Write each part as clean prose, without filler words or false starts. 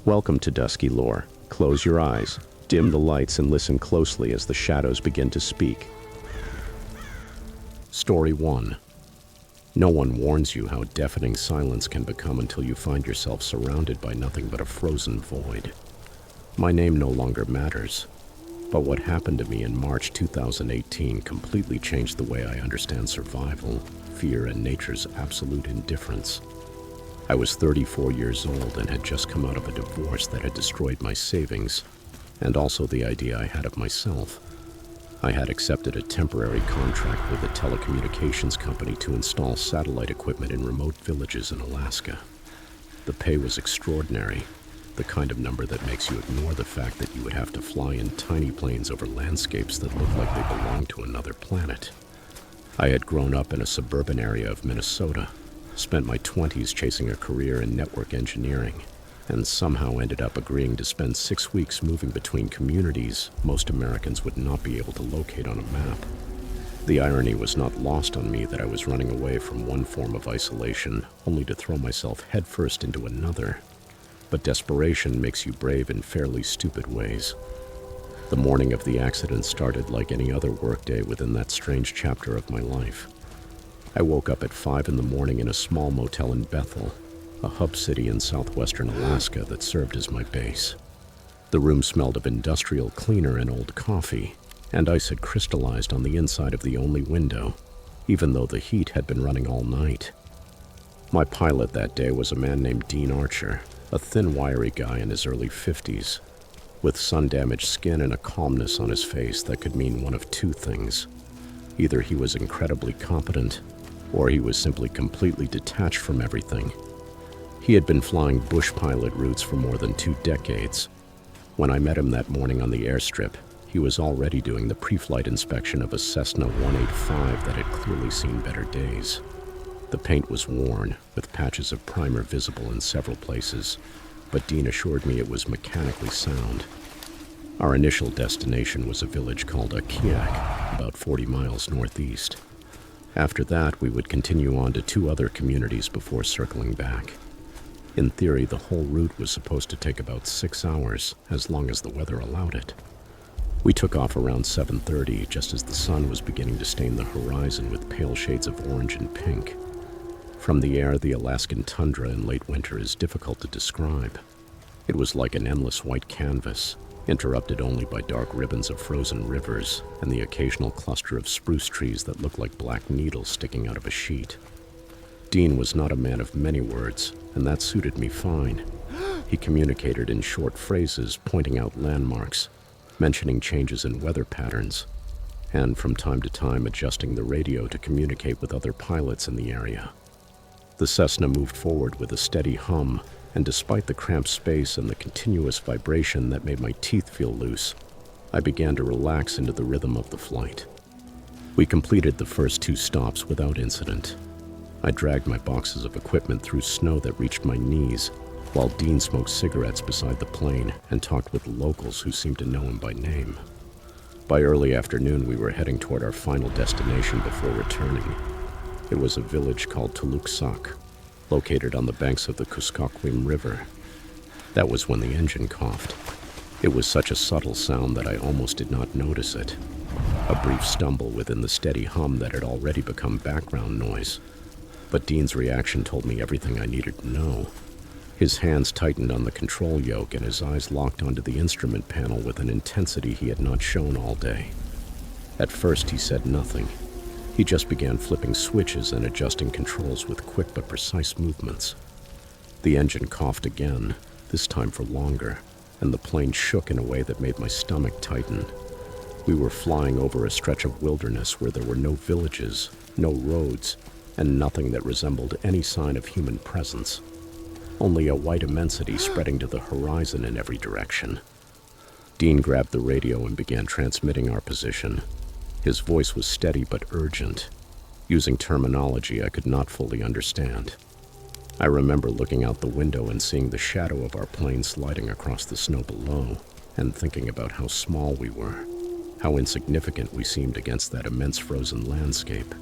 Welcome to Dusky Lore. Close your eyes, dim the lights, and listen closely as the shadows begin to speak. Story 1. No one warns you how deafening silence can become until you find yourself surrounded by nothing but a frozen void. My name no longer matters, but what happened to me in March 2018 completely changed the way I understand survival, fear, and nature's absolute indifference. I was 34 years old and had just come out of a divorce that had destroyed my savings, and also the idea I had of myself. I had accepted a temporary contract with a telecommunications company to install satellite equipment in remote villages in Alaska. The pay was extraordinary, the kind of number that makes you ignore the fact that you would have to fly in tiny planes over landscapes that looked like they belonged to another planet. I had grown up in a suburban area of Minnesota, spent my 20s chasing a career in network engineering, and somehow ended up agreeing to spend 6 weeks moving between communities most Americans would not be able to locate on a map. The irony was not lost on me that I was running away from one form of isolation only to throw myself headfirst into another. But desperation makes you brave in fairly stupid ways. The morning of the accident started like any other workday within that strange chapter of my life. I woke up at 5 in the morning in a small motel in Bethel, a hub city in southwestern Alaska that served as my base. The room smelled of industrial cleaner and old coffee, and ice had crystallized on the inside of the only window, even though the heat had been running all night. My pilot that day was a man named Dean Archer, a thin, wiry guy in his early 50s, with sun-damaged skin and a calmness on his face that could mean one of two things. Either he was incredibly competent, or he was simply completely detached from everything. He had been flying bush pilot routes for more than 2 decades. When I met him that morning on the airstrip, he was already doing the pre-flight inspection of a Cessna 185 that had clearly seen better days. The paint was worn, with patches of primer visible in several places, but Dean assured me it was mechanically sound. Our initial destination was a village called Akiak, about 40 miles northeast. After that, we would continue on to 2 other communities before circling back. In theory, the whole route was supposed to take about 6 hours, as long as the weather allowed it. We took off around 7:30, just as the sun was beginning to stain the horizon with pale shades of orange and pink. From the air, the Alaskan tundra in late winter is difficult to describe. It was like an endless white canvas, interrupted only by dark ribbons of frozen rivers and the occasional cluster of spruce trees that looked like black needles sticking out of a sheet. Dean was not a man of many words, and that suited me fine. He communicated in short phrases, pointing out landmarks, mentioning changes in weather patterns, and from time to time adjusting the radio to communicate with other pilots in the area. The Cessna moved forward with a steady hum, and despite the cramped space and the continuous vibration that made my teeth feel loose, I began to relax into the rhythm of the flight. We completed the first 2 stops without incident. I dragged my boxes of equipment through snow that reached my knees, while Dean smoked cigarettes beside the plane and talked with locals who seemed to know him by name. By early afternoon, we were heading toward our final destination before returning. It was a village called Tuluksak, located on the banks of the Kuskokwim River. That was when the engine coughed. It was such a subtle sound that I almost did not notice it. A brief stumble within the steady hum that had already become background noise. But Dean's reaction told me everything I needed to know. His hands tightened on the control yoke and his eyes locked onto the instrument panel with an intensity he had not shown all day. At first he said nothing. He just began flipping switches and adjusting controls with quick but precise movements. The engine coughed again, this time for longer, and the plane shook in a way that made my stomach tighten. We were flying over a stretch of wilderness where there were no villages, no roads, and nothing that resembled any sign of human presence. Only a white immensity spreading to the horizon in every direction. Dean grabbed the radio and began transmitting our position. His voice was steady but urgent, using terminology I could not fully understand. I remember looking out the window and seeing the shadow of our plane sliding across the snow below, and thinking about how small we were, how insignificant we seemed against that immense frozen landscape.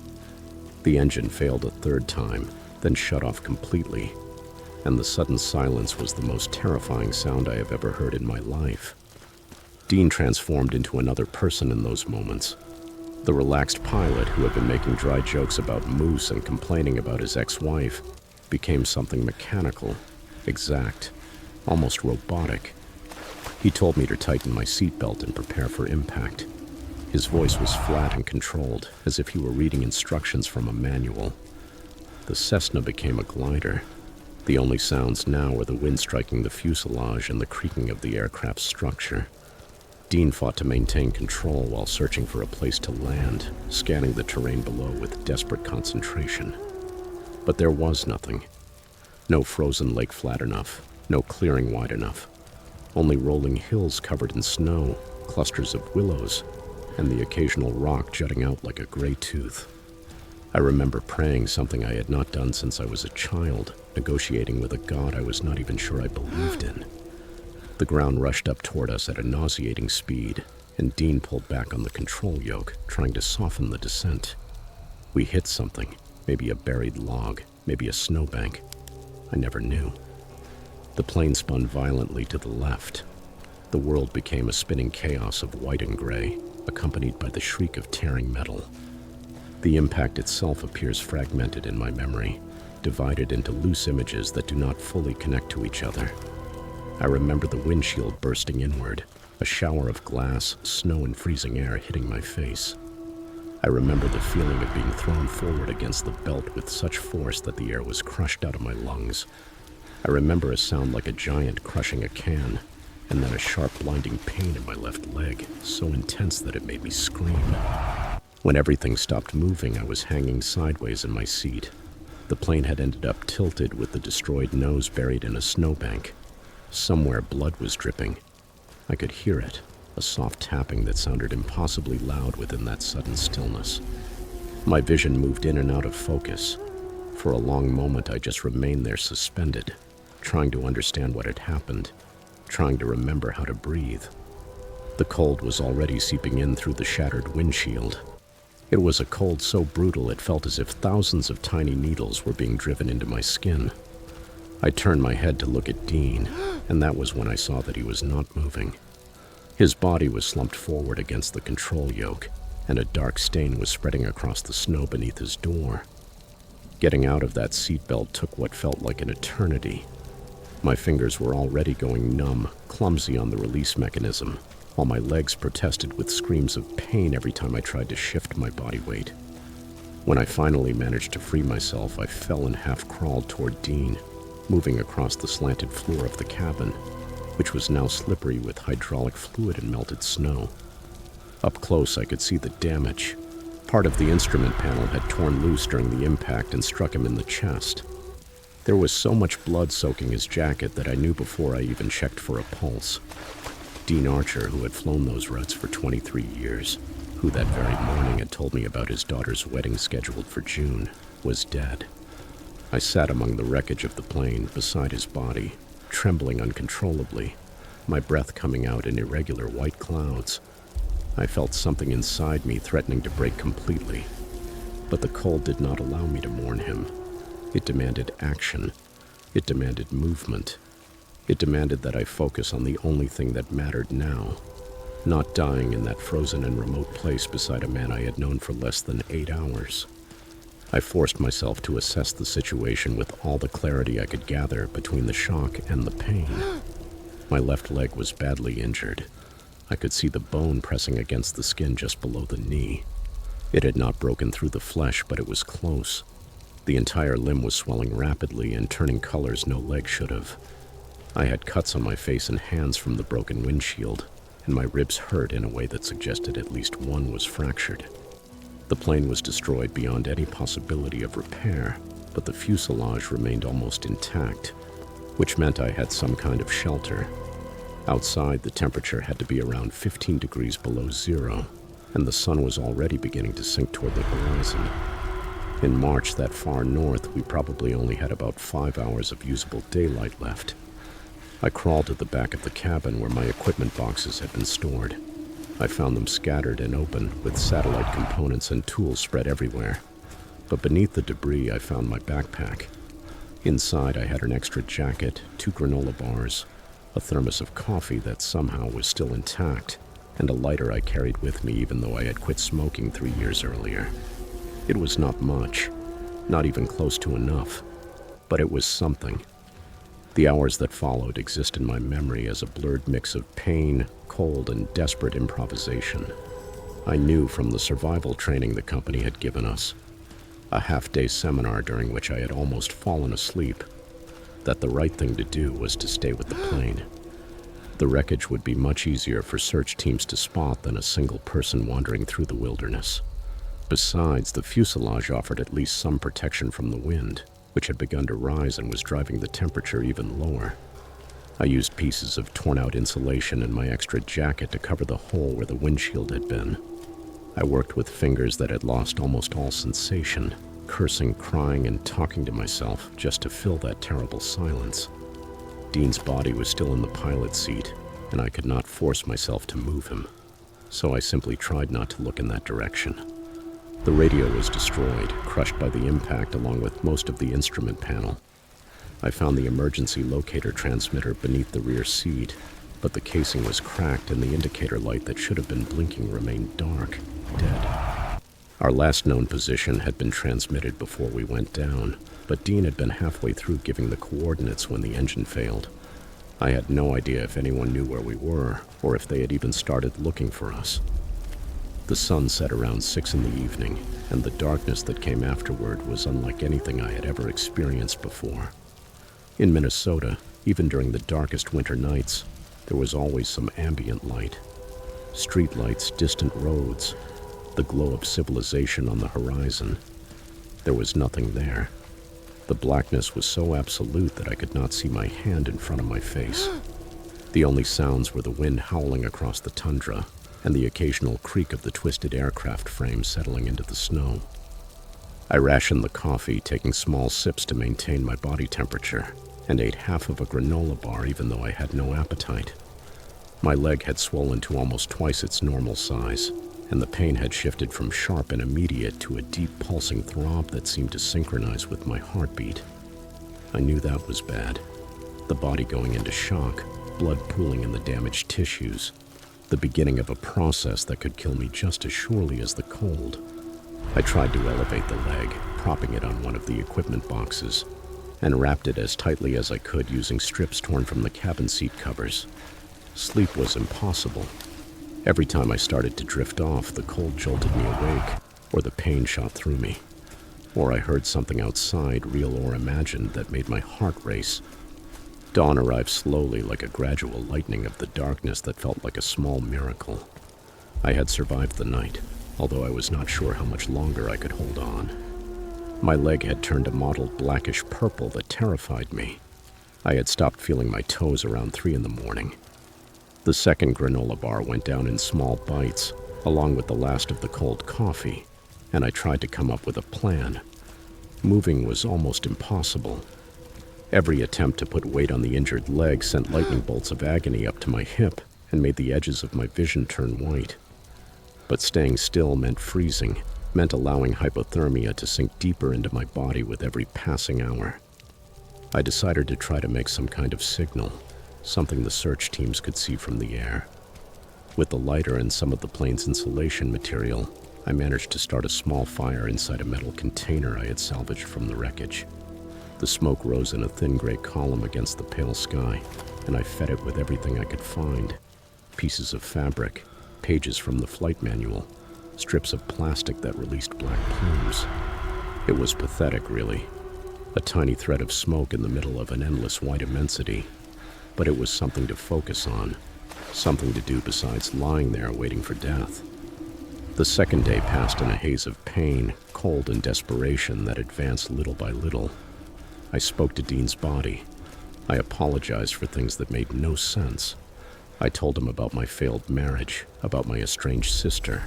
The engine failed a 3rd time, then shut off completely. and the sudden silence was the most terrifying sound I have ever heard in my life. Dean transformed into another person in those moments. The relaxed pilot who had been making dry jokes about moose and complaining about his ex-wife became something mechanical, exact, almost robotic. He told me to tighten my seatbelt and prepare for impact. His voice was flat and controlled, as if he were reading instructions from a manual. The Cessna became a glider. The only sounds now were the wind striking the fuselage and the creaking of the aircraft's structure. Dean fought to maintain control while searching for a place to land, scanning the terrain below with desperate concentration. But there was nothing. No frozen lake flat enough, no clearing wide enough. Only rolling hills covered in snow, clusters of willows, and the occasional rock jutting out like a gray tooth. I remember praying something I had not done since I was a child, negotiating with a god I was not even sure I believed in. The ground rushed up toward us at a nauseating speed, and Dean pulled back on the control yoke, trying to soften the descent. We hit something, maybe a buried log, maybe a snowbank. I never knew. The plane spun violently to the left. The world became a spinning chaos of white and gray, accompanied by the shriek of tearing metal. The impact itself appears fragmented in my memory, divided into loose images that do not fully connect to each other. I remember the windshield bursting inward, a shower of glass, snow, and freezing air hitting my face. I remember the feeling of being thrown forward against the belt with such force that the air was crushed out of my lungs. I remember a sound like a giant crushing a can, and then a sharp, blinding pain in my left leg, so intense that it made me scream. When everything stopped moving, I was hanging sideways in my seat. The plane had ended up tilted with the destroyed nose buried in a snowbank. Somewhere blood was dripping. I could hear it, a soft tapping that sounded impossibly loud within that sudden stillness. My vision moved in and out of focus. For a long moment, I just remained there suspended, trying to understand what had happened, trying to remember how to breathe. The cold was already seeping in through the shattered windshield. It was a cold so brutal it felt as if thousands of tiny needles were being driven into my skin. I turned my head to look at Dean, and that was when I saw that he was not moving. His body was slumped forward against the control yoke, and a dark stain was spreading across the snow beneath his door. Getting out of that seatbelt took what felt like an eternity. My fingers were already going numb, clumsy on the release mechanism, while my legs protested with screams of pain every time I tried to shift my body weight. When I finally managed to free myself, I fell and half-crawled toward Dean, moving across the slanted floor of the cabin, which was now slippery with hydraulic fluid and melted snow. Up close, I could see the damage. Part of the instrument panel had torn loose during the impact and struck him in the chest. There was so much blood soaking his jacket that I knew before I even checked for a pulse. Dean Archer, who had flown those routes for 23 years, who that very morning had told me about his daughter's wedding scheduled for June, was dead. I sat among the wreckage of the plane, beside his body, trembling uncontrollably, my breath coming out in irregular white clouds. I felt something inside me threatening to break completely, but the cold did not allow me to mourn him. It demanded action. It demanded movement. It demanded that I focus on the only thing that mattered now, not dying in that frozen and remote place beside a man I had known for less than 8 hours. I forced myself to assess the situation with all the clarity I could gather between the shock and the pain. My left leg was badly injured. I could see the bone pressing against the skin just below the knee. It had not broken through the flesh, but it was close. The entire limb was swelling rapidly and turning colors no leg should have. I had cuts on my face and hands from the broken windshield, and my ribs hurt in a way that suggested at least one was fractured. The plane was destroyed beyond any possibility of repair, but the fuselage remained almost intact, which meant I had some kind of shelter. Outside, the temperature had to be around 15 degrees below zero, and the sun was already beginning to sink toward the horizon. In March, that far north, we probably only had about 5 hours of usable daylight left. I crawled to the back of the cabin where my equipment boxes had been stored. I found them scattered and open, with satellite components and tools spread everywhere. But beneath the debris, I found my backpack. Inside, I had an extra jacket, 2 granola bars, a thermos of coffee that somehow was still intact, and a lighter I carried with me even though I had quit smoking 3 years earlier. It was not much, not even close to enough, but it was something. The hours that followed exist in my memory as a blurred mix of pain, cold, and desperate improvisation. I knew from the survival training the company had given us, a half-day seminar during which I had almost fallen asleep, that the right thing to do was to stay with the plane. The wreckage would be much easier for search teams to spot than a single person wandering through the wilderness. Besides, the fuselage offered at least some protection from the wind, which had begun to rise and was driving the temperature even lower. I used pieces of torn-out insulation in my extra jacket to cover the hole where the windshield had been. I worked with fingers that had lost almost all sensation, cursing, crying, and talking to myself just to fill that terrible silence. Dean's body was still in the pilot's seat, and I could not force myself to move him, so I simply tried not to look in that direction. The radio was destroyed, crushed by the impact along with most of the instrument panel. I found the emergency locator transmitter beneath the rear seat, but the casing was cracked and the indicator light that should have been blinking remained dark, dead. Our last known position had been transmitted before we went down, but Dean had been halfway through giving the coordinates when the engine failed. I had no idea if anyone knew where we were, or if they had even started looking for us. The sun set around 6 in the evening, and the darkness that came afterward was unlike anything I had ever experienced before. In Minnesota, even during the darkest winter nights, there was always some ambient light. Street lights, distant roads, the glow of civilization on the horizon. There was nothing there. The blackness was so absolute that I could not see my hand in front of my face. The only sounds were the wind howling across the tundra and the occasional creak of the twisted aircraft frame settling into the snow. I rationed the coffee, taking small sips to maintain my body temperature, and ate half of a granola bar even though I had no appetite. My leg had swollen to almost twice its normal size, and the pain had shifted from sharp and immediate to a deep pulsing throb that seemed to synchronize with my heartbeat. I knew that was bad. The body going into shock, blood pooling in the damaged tissues, the beginning of a process that could kill me just as surely as the cold. I tried to elevate the leg, propping it on one of the equipment boxes, and wrapped it as tightly as I could using strips torn from the cabin seat covers. Sleep was impossible. Every time I started to drift off, the cold jolted me awake, or the pain shot through me, or I heard something outside, real or imagined, that made my heart race. Dawn arrived slowly, like a gradual lightening of the darkness that felt like a small miracle. I had survived the night, although I was not sure how much longer I could hold on. My leg had turned a mottled blackish purple that terrified me. I had stopped feeling my toes around 3 in the morning. The second granola bar went down in small bites, along with the last of the cold coffee, and I tried to come up with a plan. Moving was almost impossible. Every attempt to put weight on the injured leg sent lightning bolts of agony up to my hip and made the edges of my vision turn white. But staying still meant freezing, meant allowing hypothermia to sink deeper into my body with every passing hour. I decided to try to make some kind of signal, something the search teams could see from the air. With the lighter and some of the plane's insulation material, I managed to start a small fire inside a metal container I had salvaged from the wreckage. The smoke rose in a thin gray column against the pale sky, and I fed it with everything I could find. Pieces of fabric, pages from the flight manual, strips of plastic that released black plumes. It was pathetic, really. A tiny thread of smoke in the middle of an endless white immensity. But it was something to focus on, something to do besides lying there waiting for death. The second day passed in a haze of pain, cold, and desperation that advanced little by little. I spoke to Dean's body. I apologized for things that made no sense. I told him about my failed marriage, about my estranged sister,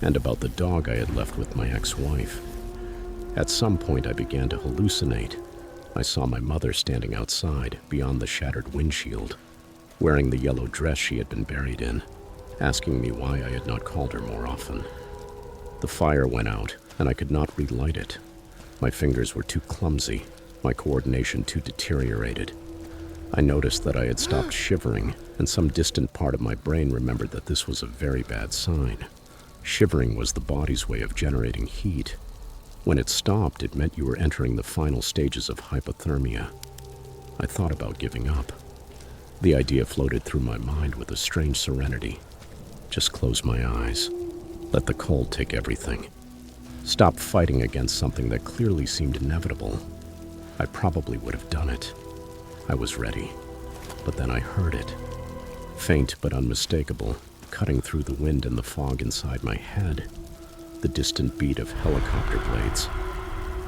and about the dog I had left with my ex-wife. At some point, I began to hallucinate. I saw my mother standing outside, beyond the shattered windshield, wearing the yellow dress she had been buried in, asking me why I had not called her more often. The fire went out, and I could not relight it. My fingers were too clumsy. my coordination too deteriorated. I noticed that I had stopped shivering, and some distant part of my brain remembered that this was a very bad sign. Shivering was the body's way of generating heat. When it stopped, it meant you were entering the final stages of hypothermia. I thought about giving up. The idea floated through my mind with a strange serenity. Just close my eyes. Let the cold take everything. Stop fighting against something that clearly seemed inevitable. I probably would have done it. I was ready. But then I heard it. Faint but unmistakable, cutting through the wind and the fog inside my head. The distant beat of helicopter blades.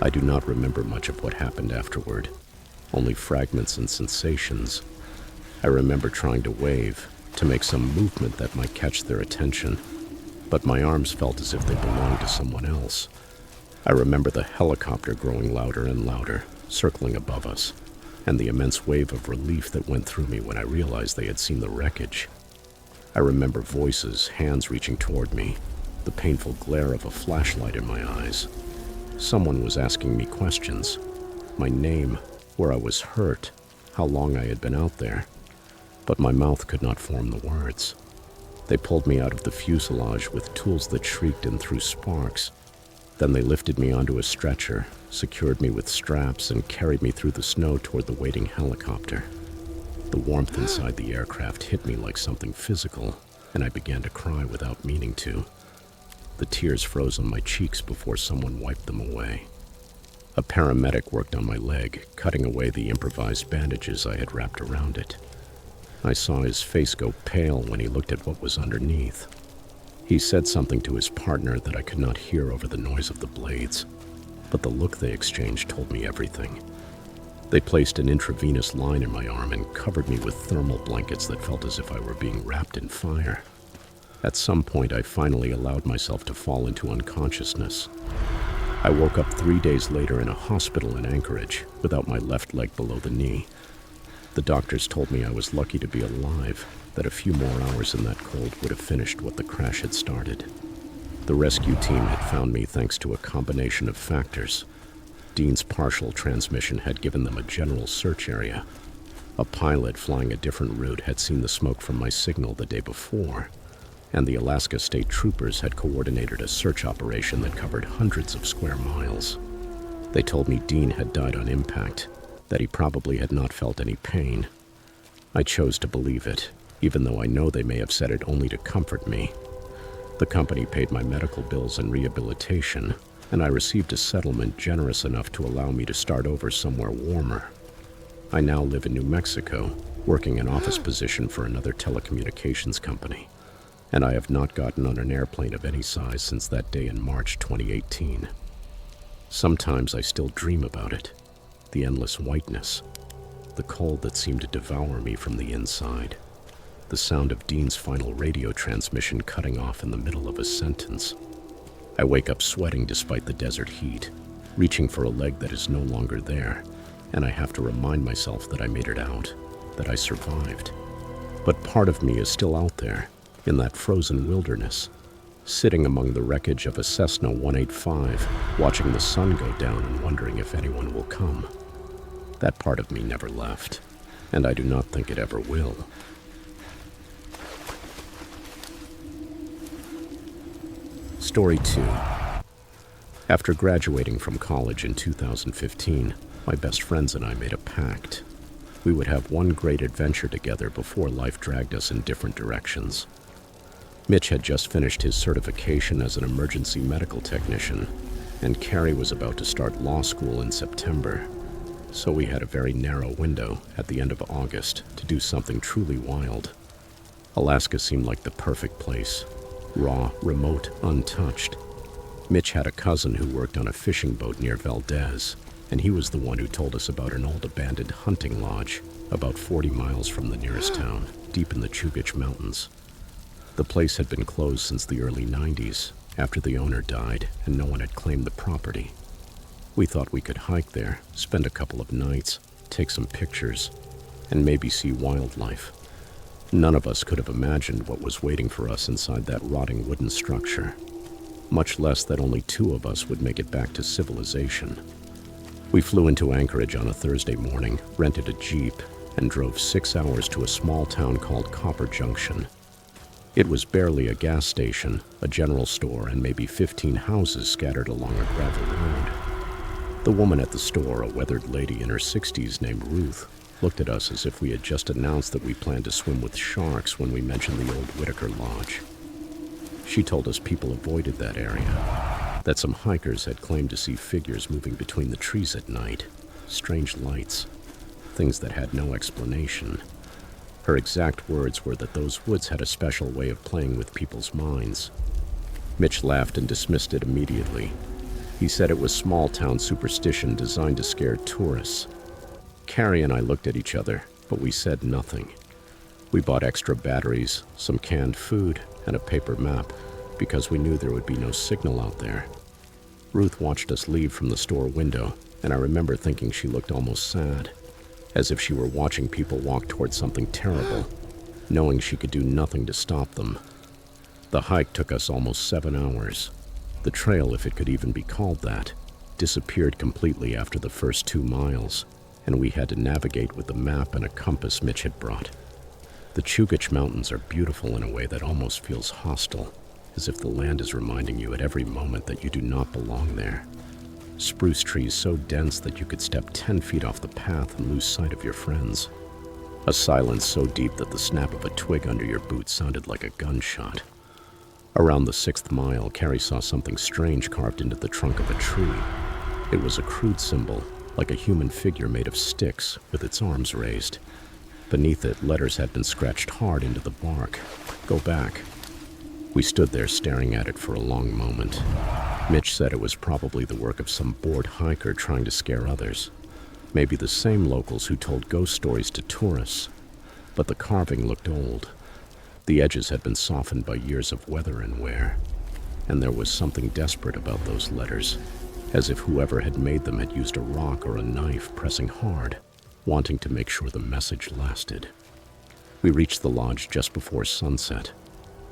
I do not remember much of what happened afterward. Only fragments and sensations. I remember trying to wave, to make some movement that might catch their attention, but my arms felt as if they belonged to someone else. I remember the helicopter growing louder and louder, circling above us, and the immense wave of relief that went through me when I realized they had seen the wreckage. I remember voices, hands reaching toward me, the painful glare of a flashlight in my eyes. Someone was asking me questions. My name, where I was hurt, how long I had been out there. But my mouth could not form the words. They pulled me out of the fuselage with tools that shrieked and threw sparks. Then they lifted me onto a stretcher, secured me with straps, and carried me through the snow toward the waiting helicopter. The warmth inside the aircraft hit me like something physical, and I began to cry without meaning to. The tears froze on my cheeks before someone wiped them away. A paramedic worked on my leg, cutting away the improvised bandages I had wrapped around it. I saw his face go pale when he looked at what was underneath. He said something to his partner that I could not hear over the noise of the blades, but the look they exchanged told me everything. They placed an intravenous line in my arm and covered me with thermal blankets that felt as if I were being wrapped in fire. At some point, I finally allowed myself to fall into unconsciousness. I woke up 3 days later in a hospital in Anchorage, without my left leg below the knee. The doctors told me I was lucky to be alive, that a few more hours in that cold would have finished what the crash had started. The rescue team had found me thanks to a combination of factors. Dean's partial transmission had given them a general search area. A pilot flying a different route had seen the smoke from my signal the day before, and the Alaska State Troopers had coordinated a search operation that covered hundreds of square miles. They told me Dean had died on impact, that he probably had not felt any pain. I chose to believe it, even though I know they may have said it only to comfort me. The company paid my medical bills and rehabilitation, and I received a settlement generous enough to allow me to start over somewhere warmer. I now live in New Mexico, working an office position for another telecommunications company, and I have not gotten on an airplane of any size since that day in March 2018. Sometimes I still dream about it. The endless whiteness, the cold that seemed to devour me from the inside, the sound of Dean's final radio transmission cutting off in the middle of a sentence. I wake up sweating despite the desert heat, reaching for a leg that is no longer there, and I have to remind myself that I made it out, that I survived. But part of me is still out there, in that frozen wilderness, sitting among the wreckage of a Cessna 185, watching the sun go down and wondering if anyone will come. That part of me never left, and I do not think it ever will. Story 2. After graduating from college in 2015, my best friends and I made a pact. We would have one great adventure together before life dragged us in different directions. Mitch had just finished his certification as an emergency medical technician, and Carrie was about to start law school in September. So we had a very narrow window at the end of August to do something truly wild. Alaska seemed like the perfect place. Raw, remote, untouched. Mitch had a cousin who worked on a fishing boat near Valdez, and he was the one who told us about an old abandoned hunting lodge about 40 miles from the nearest town, deep in the Chugach Mountains. The place had been closed since the early 90s, after the owner died and no one had claimed the property. We thought we could hike there, spend a couple of nights, take some pictures, and maybe see wildlife. None of us could have imagined what was waiting for us inside that rotting wooden structure, much less that only 2 of us would make it back to civilization. We flew into Anchorage on a Thursday morning, rented a Jeep, and drove 6 hours to a small town called Copper Junction. It was barely a gas station, a general store, and maybe 15 houses scattered along a gravel road. The woman at the store, a weathered lady in her 60s named Ruth, looked at us as if we had just announced that we planned to swim with sharks when we mentioned the old Whitaker Lodge. She told us people avoided that area, that some hikers had claimed to see figures moving between the trees at night, strange lights, things that had no explanation. Her exact words were that those woods had a special way of playing with people's minds. Mitch laughed and dismissed it immediately. He said it was small-town superstition designed to scare tourists. Carrie and I looked at each other, but we said nothing. We bought extra batteries, some canned food, and a paper map, because we knew there would be no signal out there. Ruth watched us leave from the store window, and I remember thinking she looked almost sad, as if she were watching people walk towards something terrible, knowing she could do nothing to stop them. The hike took us almost 7 hours. The trail, if it could even be called that, disappeared completely after the first 2 miles, and we had to navigate with the map and a compass Mitch had brought. The Chugach Mountains are beautiful in a way that almost feels hostile, as if the land is reminding you at every moment that you do not belong there. Spruce trees so dense that you could step 10 feet off the path and lose sight of your friends. A silence so deep that the snap of a twig under your boot sounded like a gunshot. Around the 6th mile, Carrie saw something strange carved into the trunk of a tree. It was a crude symbol, like a human figure made of sticks with its arms raised. Beneath it, letters had been scratched hard into the bark. "Go back." We stood there staring at it for a long moment. Mitch said it was probably the work of some bored hiker trying to scare others. Maybe the same locals who told ghost stories to tourists. But the carving looked old. The edges had been softened by years of weather and wear. And there was something desperate about those letters, as if whoever had made them had used a rock or a knife pressing hard, wanting to make sure the message lasted. We reached the lodge just before sunset.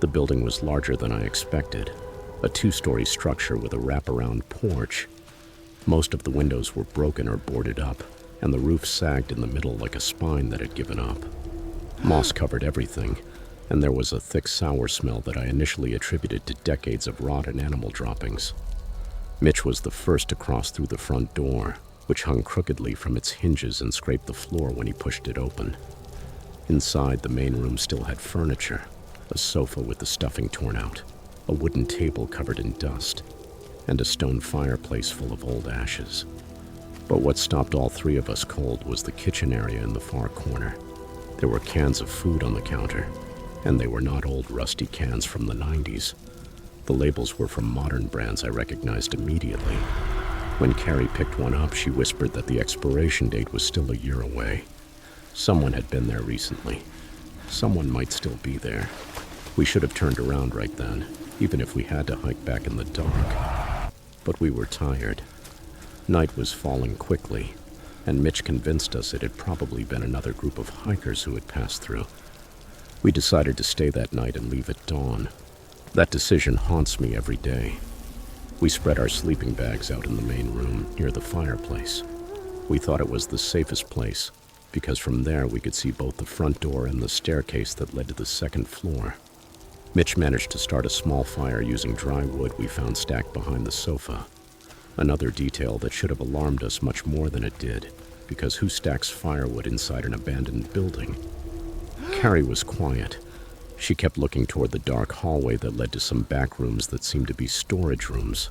The building was larger than I expected, a 2-story structure with a wraparound porch. Most of the windows were broken or boarded up, and the roof sagged in the middle like a spine that had given up. Moss covered everything, and there was a thick sour smell that I initially attributed to decades of rotten animal droppings. Mitch was the first to cross through the front door, which hung crookedly from its hinges and scraped the floor when he pushed it open. Inside, the main room still had furniture, a sofa with the stuffing torn out, a wooden table covered in dust, and a stone fireplace full of old ashes. But what stopped all 3 of us cold was the kitchen area in the far corner. There were cans of food on the counter, and they were not old rusty cans from the 90s. The labels were from modern brands I recognized immediately. When Carrie picked one up, she whispered that the expiration date was still a year away. Someone had been there recently. Someone might still be there. We should have turned around right then, even if we had to hike back in the dark. But we were tired. Night was falling quickly, and Mitch convinced us it had probably been another group of hikers who had passed through. We decided to stay that night and leave at dawn. That decision haunts me every day. We spread our sleeping bags out in the main room near the fireplace. We thought it was the safest place, because from there we could see both the front door and the staircase that led to the 2nd floor. Mitch managed to start a small fire using dry wood we found stacked behind the sofa. Another detail that should have alarmed us much more than it did, because who stacks firewood inside an abandoned building? Carrie was quiet. She kept looking toward the dark hallway that led to some back rooms that seemed to be storage rooms.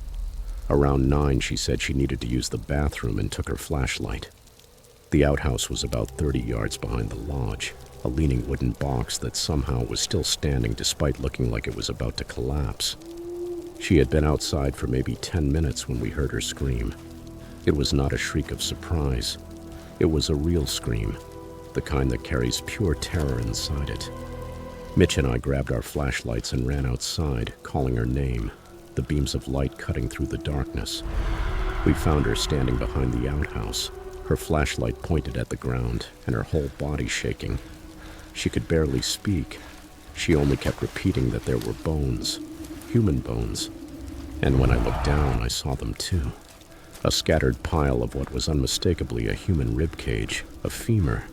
Around 9, she said she needed to use the bathroom and took her flashlight. The outhouse was about 30 yards behind the lodge, a leaning wooden box that somehow was still standing despite looking like it was about to collapse. She had been outside for maybe 10 minutes when we heard her scream. It was not a shriek of surprise. It was a real scream, the kind that carries pure terror inside it. Mitch and I grabbed our flashlights and ran outside, calling her name, the beams of light cutting through the darkness. We found her standing behind the outhouse, her flashlight pointed at the ground and her whole body shaking. She could barely speak. She only kept repeating that there were bones, human bones. And when I looked down, I saw them too. A scattered pile of what was unmistakably a human rib cage, a femur,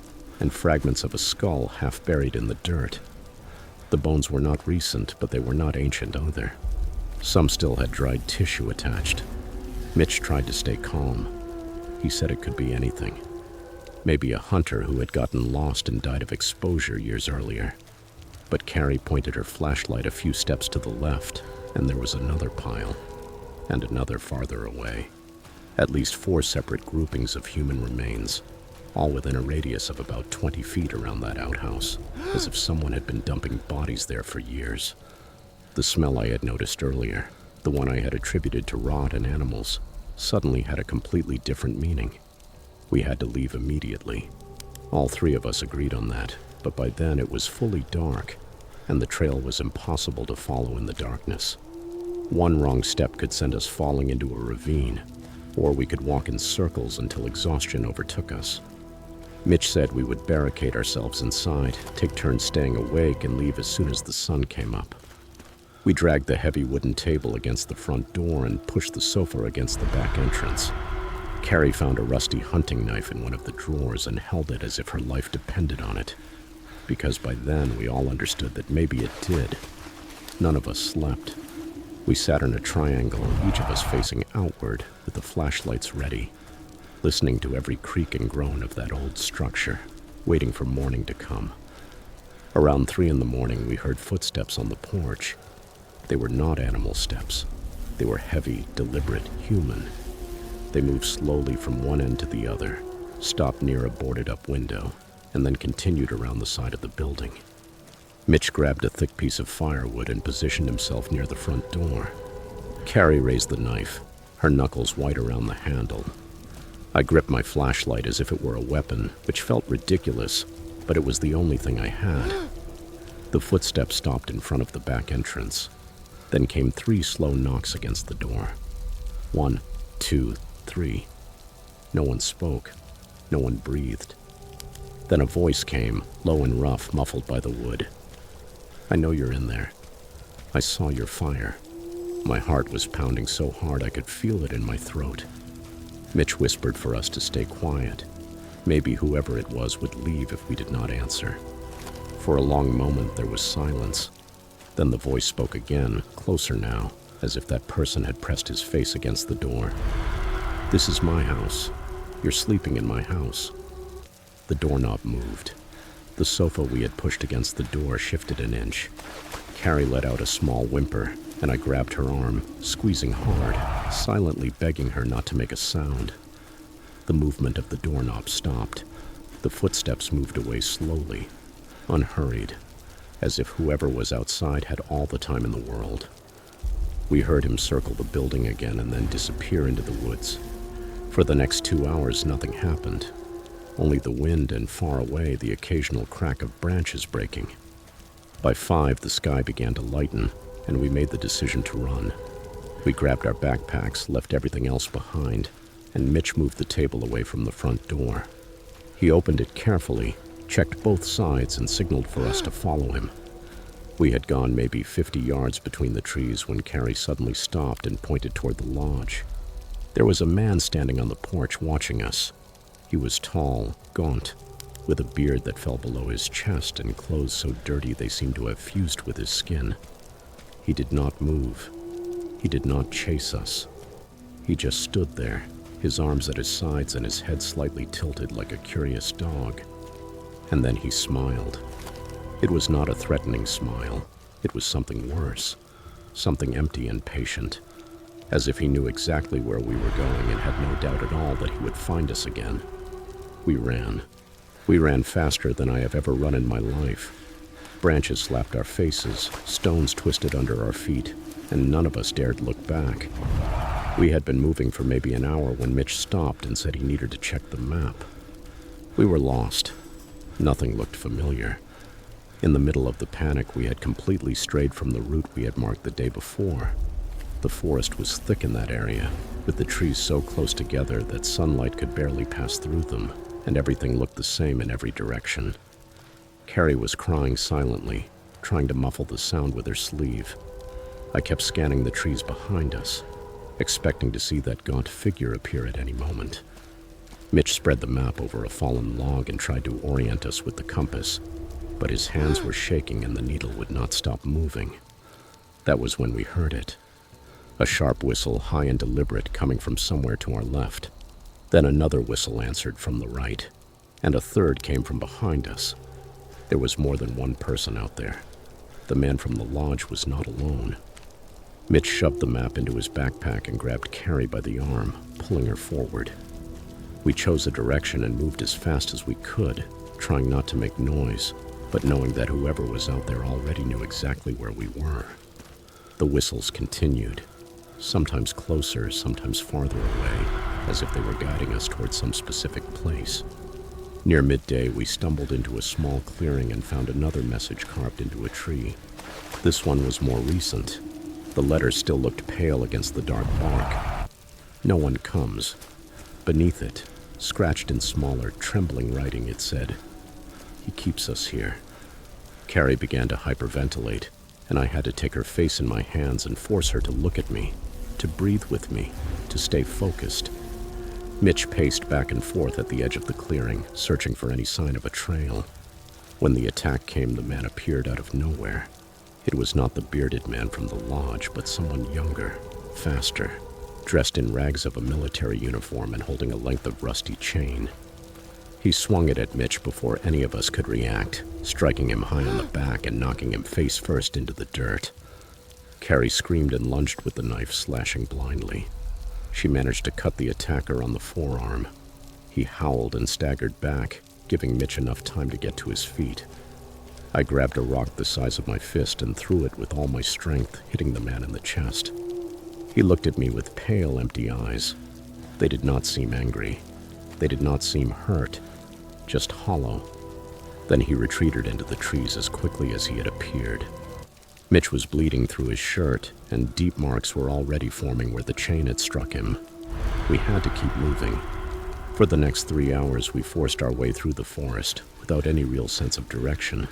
and fragments of a skull half buried in the dirt. The bones were not recent, but they were not ancient either. Some still had dried tissue attached. Mitch tried to stay calm. He said it could be anything. Maybe a hunter who had gotten lost and died of exposure years earlier. But Carrie pointed her flashlight a few steps to the left, and there was another pile, and another farther away. At least 4 separate groupings of human remains, all within a radius of about 20 feet around that outhouse, as if someone had been dumping bodies there for years. The smell I had noticed earlier, the one I had attributed to rot and animals, suddenly had a completely different meaning. We had to leave immediately. All 3 of us agreed on that, but by then it was fully dark, and the trail was impossible to follow in the darkness. One wrong step could send us falling into a ravine, or we could walk in circles until exhaustion overtook us. Mitch said we would barricade ourselves inside, take turns staying awake, and leave as soon as the sun came up. We dragged the heavy wooden table against the front door and pushed the sofa against the back entrance. Carrie found a rusty hunting knife in one of the drawers and held it as if her life depended on it, because by then we all understood that maybe it did. None of us slept. We sat in a triangle, each of us facing outward, with the flashlights ready, listening to every creak and groan of that old structure, waiting for morning to come. Around 3 a.m, we heard footsteps on the porch. They were not animal steps. They were heavy, deliberate, human. They moved slowly from one end to the other, stopped near a boarded-up window, and then continued around the side of the building. Mitch grabbed a thick piece of firewood and positioned himself near the front door. Carrie raised the knife, her knuckles white around the handle. I gripped my flashlight as if it were a weapon, which felt ridiculous, but it was the only thing I had. The footsteps stopped in front of the back entrance. Then came 3 slow knocks against the door. 1, 2, 3. No one spoke. No one breathed. Then a voice came, low and rough, muffled by the wood. "I know you're in there. I saw your fire." My heart was pounding so hard I could feel it in my throat. Mitch whispered for us to stay quiet. Maybe whoever it was would leave if we did not answer. For a long moment there was silence. Then the voice spoke again, closer now, as if that person had pressed his face against the door. "This is my house. You're sleeping in my house." The doorknob moved. The sofa we had pushed against the door shifted an inch. Carrie let out a small whimper, and I grabbed her arm, squeezing hard, silently begging her not to make a sound. The movement of the doorknob stopped. The footsteps moved away slowly, unhurried, as if whoever was outside had all the time in the world. We heard him circle the building again and then disappear into the woods. For the next 2 hours, nothing happened. Only the wind and, far away, the occasional crack of branches breaking. By 5, the sky began to lighten, and we made the decision to run. We grabbed our backpacks, left everything else behind, and Mitch moved the table away from the front door. He opened it carefully, checked both sides, and signaled for us to follow him. We had gone maybe 50 yards between the trees when Carrie suddenly stopped and pointed toward the lodge. There was a man standing on the porch watching us. He was tall, gaunt, with a beard that fell below his chest and clothes so dirty they seemed to have fused with his skin. He did not move. He did not chase us. He just stood there, his arms at his sides and his head slightly tilted like a curious dog. And then he smiled. It was not a threatening smile. It was something worse, something empty and patient, as if he knew exactly where we were going and had no doubt at all that he would find us again. We ran. We ran faster than I have ever run in my life. Branches slapped our faces, stones twisted under our feet, and none of us dared look back. We had been moving for maybe an hour when Mitch stopped and said he needed to check the map. We were lost. Nothing looked familiar. In the middle of the panic, we had completely strayed from the route we had marked the day before. The forest was thick in that area, with the trees so close together that sunlight could barely pass through them, and everything looked the same in every direction. Carrie was crying silently, trying to muffle the sound with her sleeve. I kept scanning the trees behind us. expecting to see that gaunt figure appear at any moment. Mitch spread the map over a fallen log and tried to orient us with the compass, but his hands were shaking and the needle would not stop moving. That was when we heard it. A sharp whistle, high and deliberate, coming from somewhere to our left. Then another whistle answered from the right, and a third came from behind us. There was more than one person out there. The man from the lodge was not alone. Mitch shoved the map into his backpack and grabbed Carrie by the arm, pulling her forward. We chose a direction and moved as fast as we could, trying not to make noise, but knowing that whoever was out there already knew exactly where we were. The whistles continued, sometimes closer, sometimes farther away, as if they were guiding us towards some specific place. Near midday, we stumbled into a small clearing and found another message carved into a tree. This one was more recent. The letters still looked pale against the dark bark. No one comes. Beneath it, scratched in smaller, trembling writing, it said, "He keeps us here." Carrie began to hyperventilate, and I had to take her face in my hands and force her to look at me, to breathe with me, to stay focused. Mitch paced back and forth at the edge of the clearing, searching for any sign of a trail. When the attack came, the man appeared out of nowhere. It was not the bearded man from the lodge, but someone younger, faster, dressed in rags of a military uniform and holding a length of rusty chain. He swung it at Mitch before any of us could react, striking him high on the back and knocking him face first into the dirt. Carrie screamed and lunged with the knife, slashing blindly. She managed to cut the attacker on the forearm. He howled and staggered back, giving Mitch enough time to get to his feet. I grabbed a rock the size of my fist and threw it with all my strength, hitting the man in the chest. He looked at me with pale, empty eyes. They did not seem angry. They did not seem hurt, just hollow. Then he retreated into the trees as quickly as he had appeared. Mitch was bleeding through his shirt, and deep marks were already forming where the chain had struck him. We had to keep moving. For the next 3 hours, we forced our way through the forest, without any real sense of direction,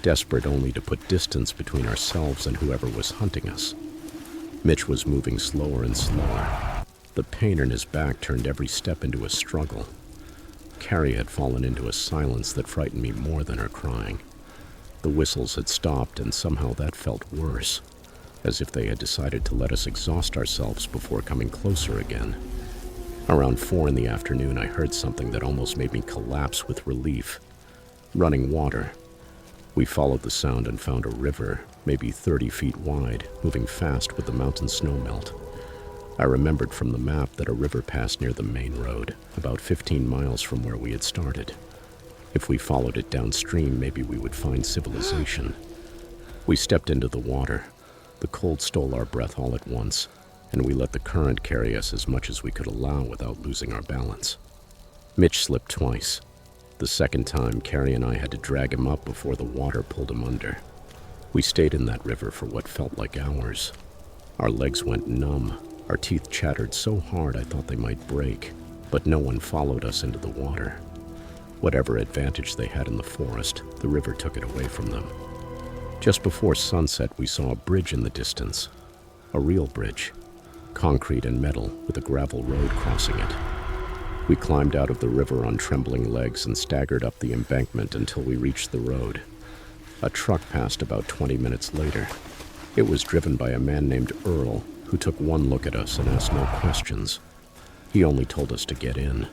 desperate only to put distance between ourselves and whoever was hunting us. Mitch was moving slower and slower. The pain in his back turned every step into a struggle. Carrie had fallen into a silence that frightened me more than her crying. The whistles had stopped, and somehow that felt worse, as if they had decided to let us exhaust ourselves before coming closer again. Around 4 in the afternoon, I heard something that almost made me collapse with relief. Running water. We followed the sound and found a river, maybe 30 feet wide, moving fast with the mountain snowmelt. I remembered from the map that a river passed near the main road, about 15 miles from where we had started. If we followed it downstream, maybe we would find civilization. We stepped into the water. The cold stole our breath all at once, and we let the current carry us as much as we could allow without losing our balance. Mitch slipped twice. The second time, Carrie and I had to drag him up before the water pulled him under. We stayed in that river for what felt like hours. Our legs went numb. Our teeth chattered so hard I thought they might break, but no one followed us into the water. Whatever advantage they had in the forest, the river took it away from them. Just before sunset, we saw a bridge in the distance. A real bridge. Concrete and metal, with a gravel road crossing it. We climbed out of the river on trembling legs and staggered up the embankment until we reached the road. A truck passed about 20 minutes later. It was driven by a man named Earl, who took one look at us and asked no questions. He only told us to get in.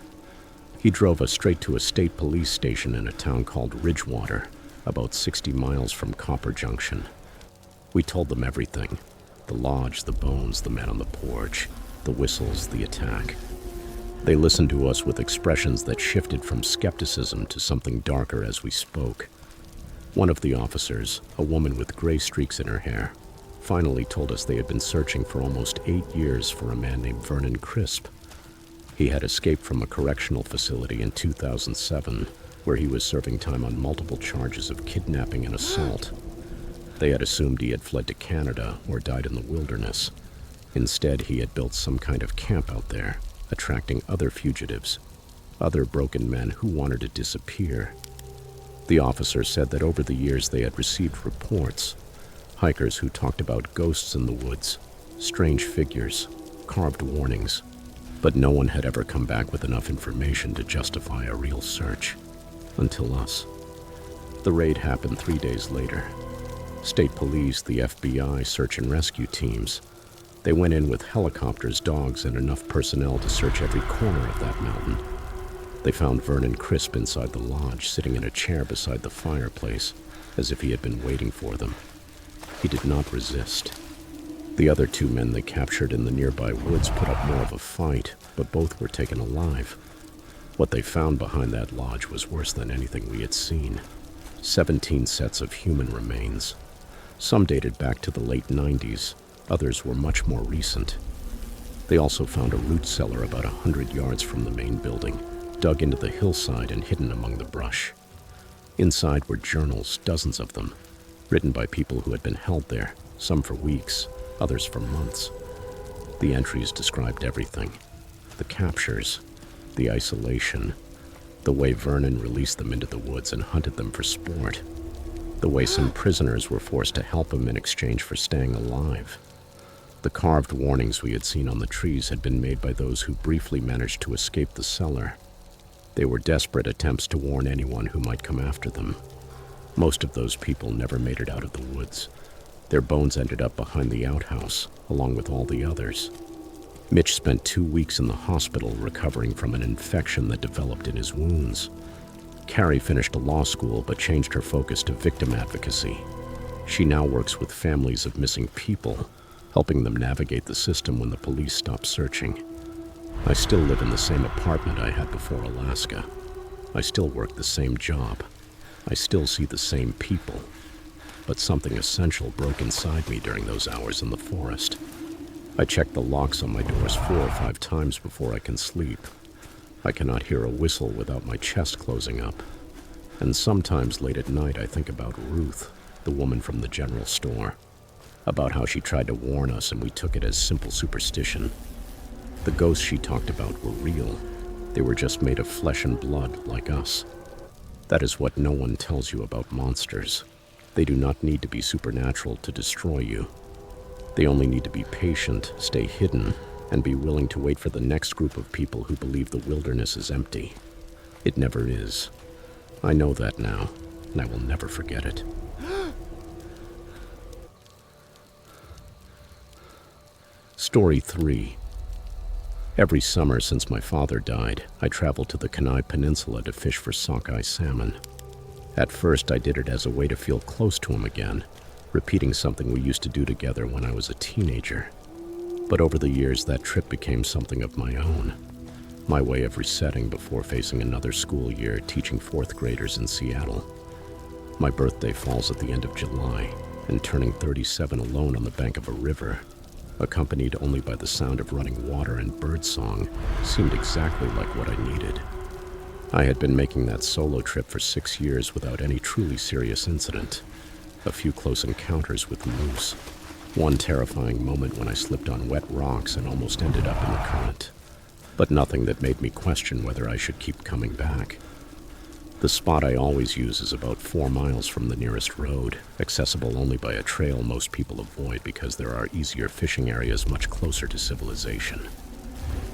He drove us straight to a state police station in a town called Ridgewater, about 60 miles from Copper Junction. We told them everything. The lodge, the bones, the man on the porch, the whistles, the attack. They listened to us with expressions that shifted from skepticism to something darker as we spoke. One of the officers, a woman with gray streaks in her hair, finally told us they had been searching for almost 8 years for a man named Vernon Crisp. He had escaped from a correctional facility in 2007, where he was serving time on multiple charges of kidnapping and assault. They had assumed he had fled to Canada or died in the wilderness. Instead, he had built some kind of camp out there, attracting other fugitives, other broken men who wanted to disappear. The officer said that over the years they had received reports, hikers who talked about ghosts in the woods, strange figures, carved warnings, but no one had ever come back with enough information to justify a real search. Until us. The raid happened 3 days later. State police, the FBI, search and rescue teams. They went in with helicopters, dogs, and enough personnel to search every corner of that mountain. They found Vernon Crisp inside the lodge, sitting in a chair beside the fireplace, as if he had been waiting for them. He did not resist. The other 2 men they captured in the nearby woods put up more of a fight, but both were taken alive. What they found behind that lodge was worse than anything we had seen. 17 sets of human remains. Some dated back to the late 90s, others were much more recent. They also found a root cellar about 100 yards from the main building, dug into the hillside and hidden among the brush. Inside were journals, dozens of them, written by people who had been held there, some for weeks, others for months. The entries described everything. The captures, the isolation, the way Vernon released them into the woods and hunted them for sport, the way some prisoners were forced to help him in exchange for staying alive. The carved warnings we had seen on the trees had been made by those who briefly managed to escape the cellar. They were desperate attempts to warn anyone who might come after them. Most of those people never made it out of the woods. Their bones ended up behind the outhouse, along with all the others. Mitch spent 2 weeks in the hospital recovering from an infection that developed in his wounds. Carrie finished law school but changed her focus to victim advocacy. She now works with families of missing people, helping them navigate the system when the police stop searching. I still live in the same apartment I had before Alaska. I still work the same job. I still see the same people. But something essential broke inside me during those hours in the forest. I check the locks on my doors 4 or 5 times before I can sleep. I cannot hear a whistle without my chest closing up. And sometimes late at night I think about Ruth, the woman from the general store. About how she tried to warn us and we took it as simple superstition. The ghosts she talked about were real. They were just made of flesh and blood, like us. That is what no one tells you about monsters. They do not need to be supernatural to destroy you. They only need to be patient, stay hidden, and be willing to wait for the next group of people who believe the wilderness is empty. It never is. I know that now, and I will never forget it. Story 3. Every summer since my father died, I traveled to the Kenai Peninsula to fish for sockeye salmon. At first, I did it as a way to feel close to him again, repeating something we used to do together when I was a teenager. But over the years, that trip became something of my own, my way of resetting before facing another school year teaching 4th graders in Seattle. My birthday falls at the end of July, and turning 37 alone on the bank of a river, accompanied only by the sound of running water and birdsong, seemed exactly like what I needed. I had been making that solo trip for 6 years without any truly serious incident. A few close encounters with moose. One terrifying moment when I slipped on wet rocks and almost ended up in the current. But nothing that made me question whether I should keep coming back. The spot I always use is about 4 miles from the nearest road, accessible only by a trail most people avoid because there are easier fishing areas much closer to civilization.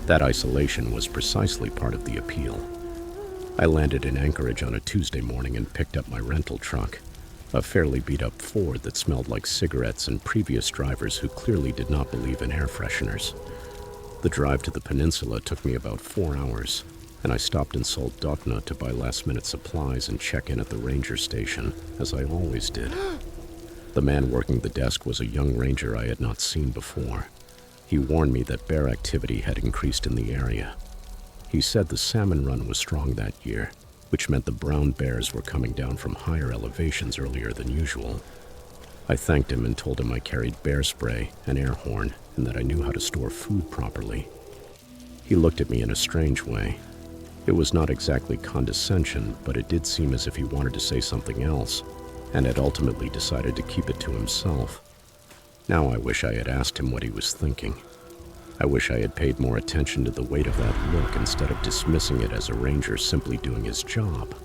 That isolation was precisely part of the appeal. I landed in Anchorage on a Tuesday morning and picked up my rental truck, a fairly beat-up Ford that smelled like cigarettes and previous drivers who clearly did not believe in air fresheners. The drive to the peninsula took me about 4 hours, and I stopped in Soldotna to buy last-minute supplies and check in at the ranger station, as I always did. The man working the desk was a young ranger I had not seen before. He warned me that bear activity had increased in the area. He said the salmon run was strong that year, which meant the brown bears were coming down from higher elevations earlier than usual. I thanked him and told him I carried bear spray, an air horn, and that I knew how to store food properly. He looked at me in a strange way. It was not exactly condescension, but it did seem as if he wanted to say something else, and had ultimately decided to keep it to himself. Now I wish I had asked him what he was thinking. I wish I had paid more attention to the weight of that look instead of dismissing it as a ranger simply doing his job.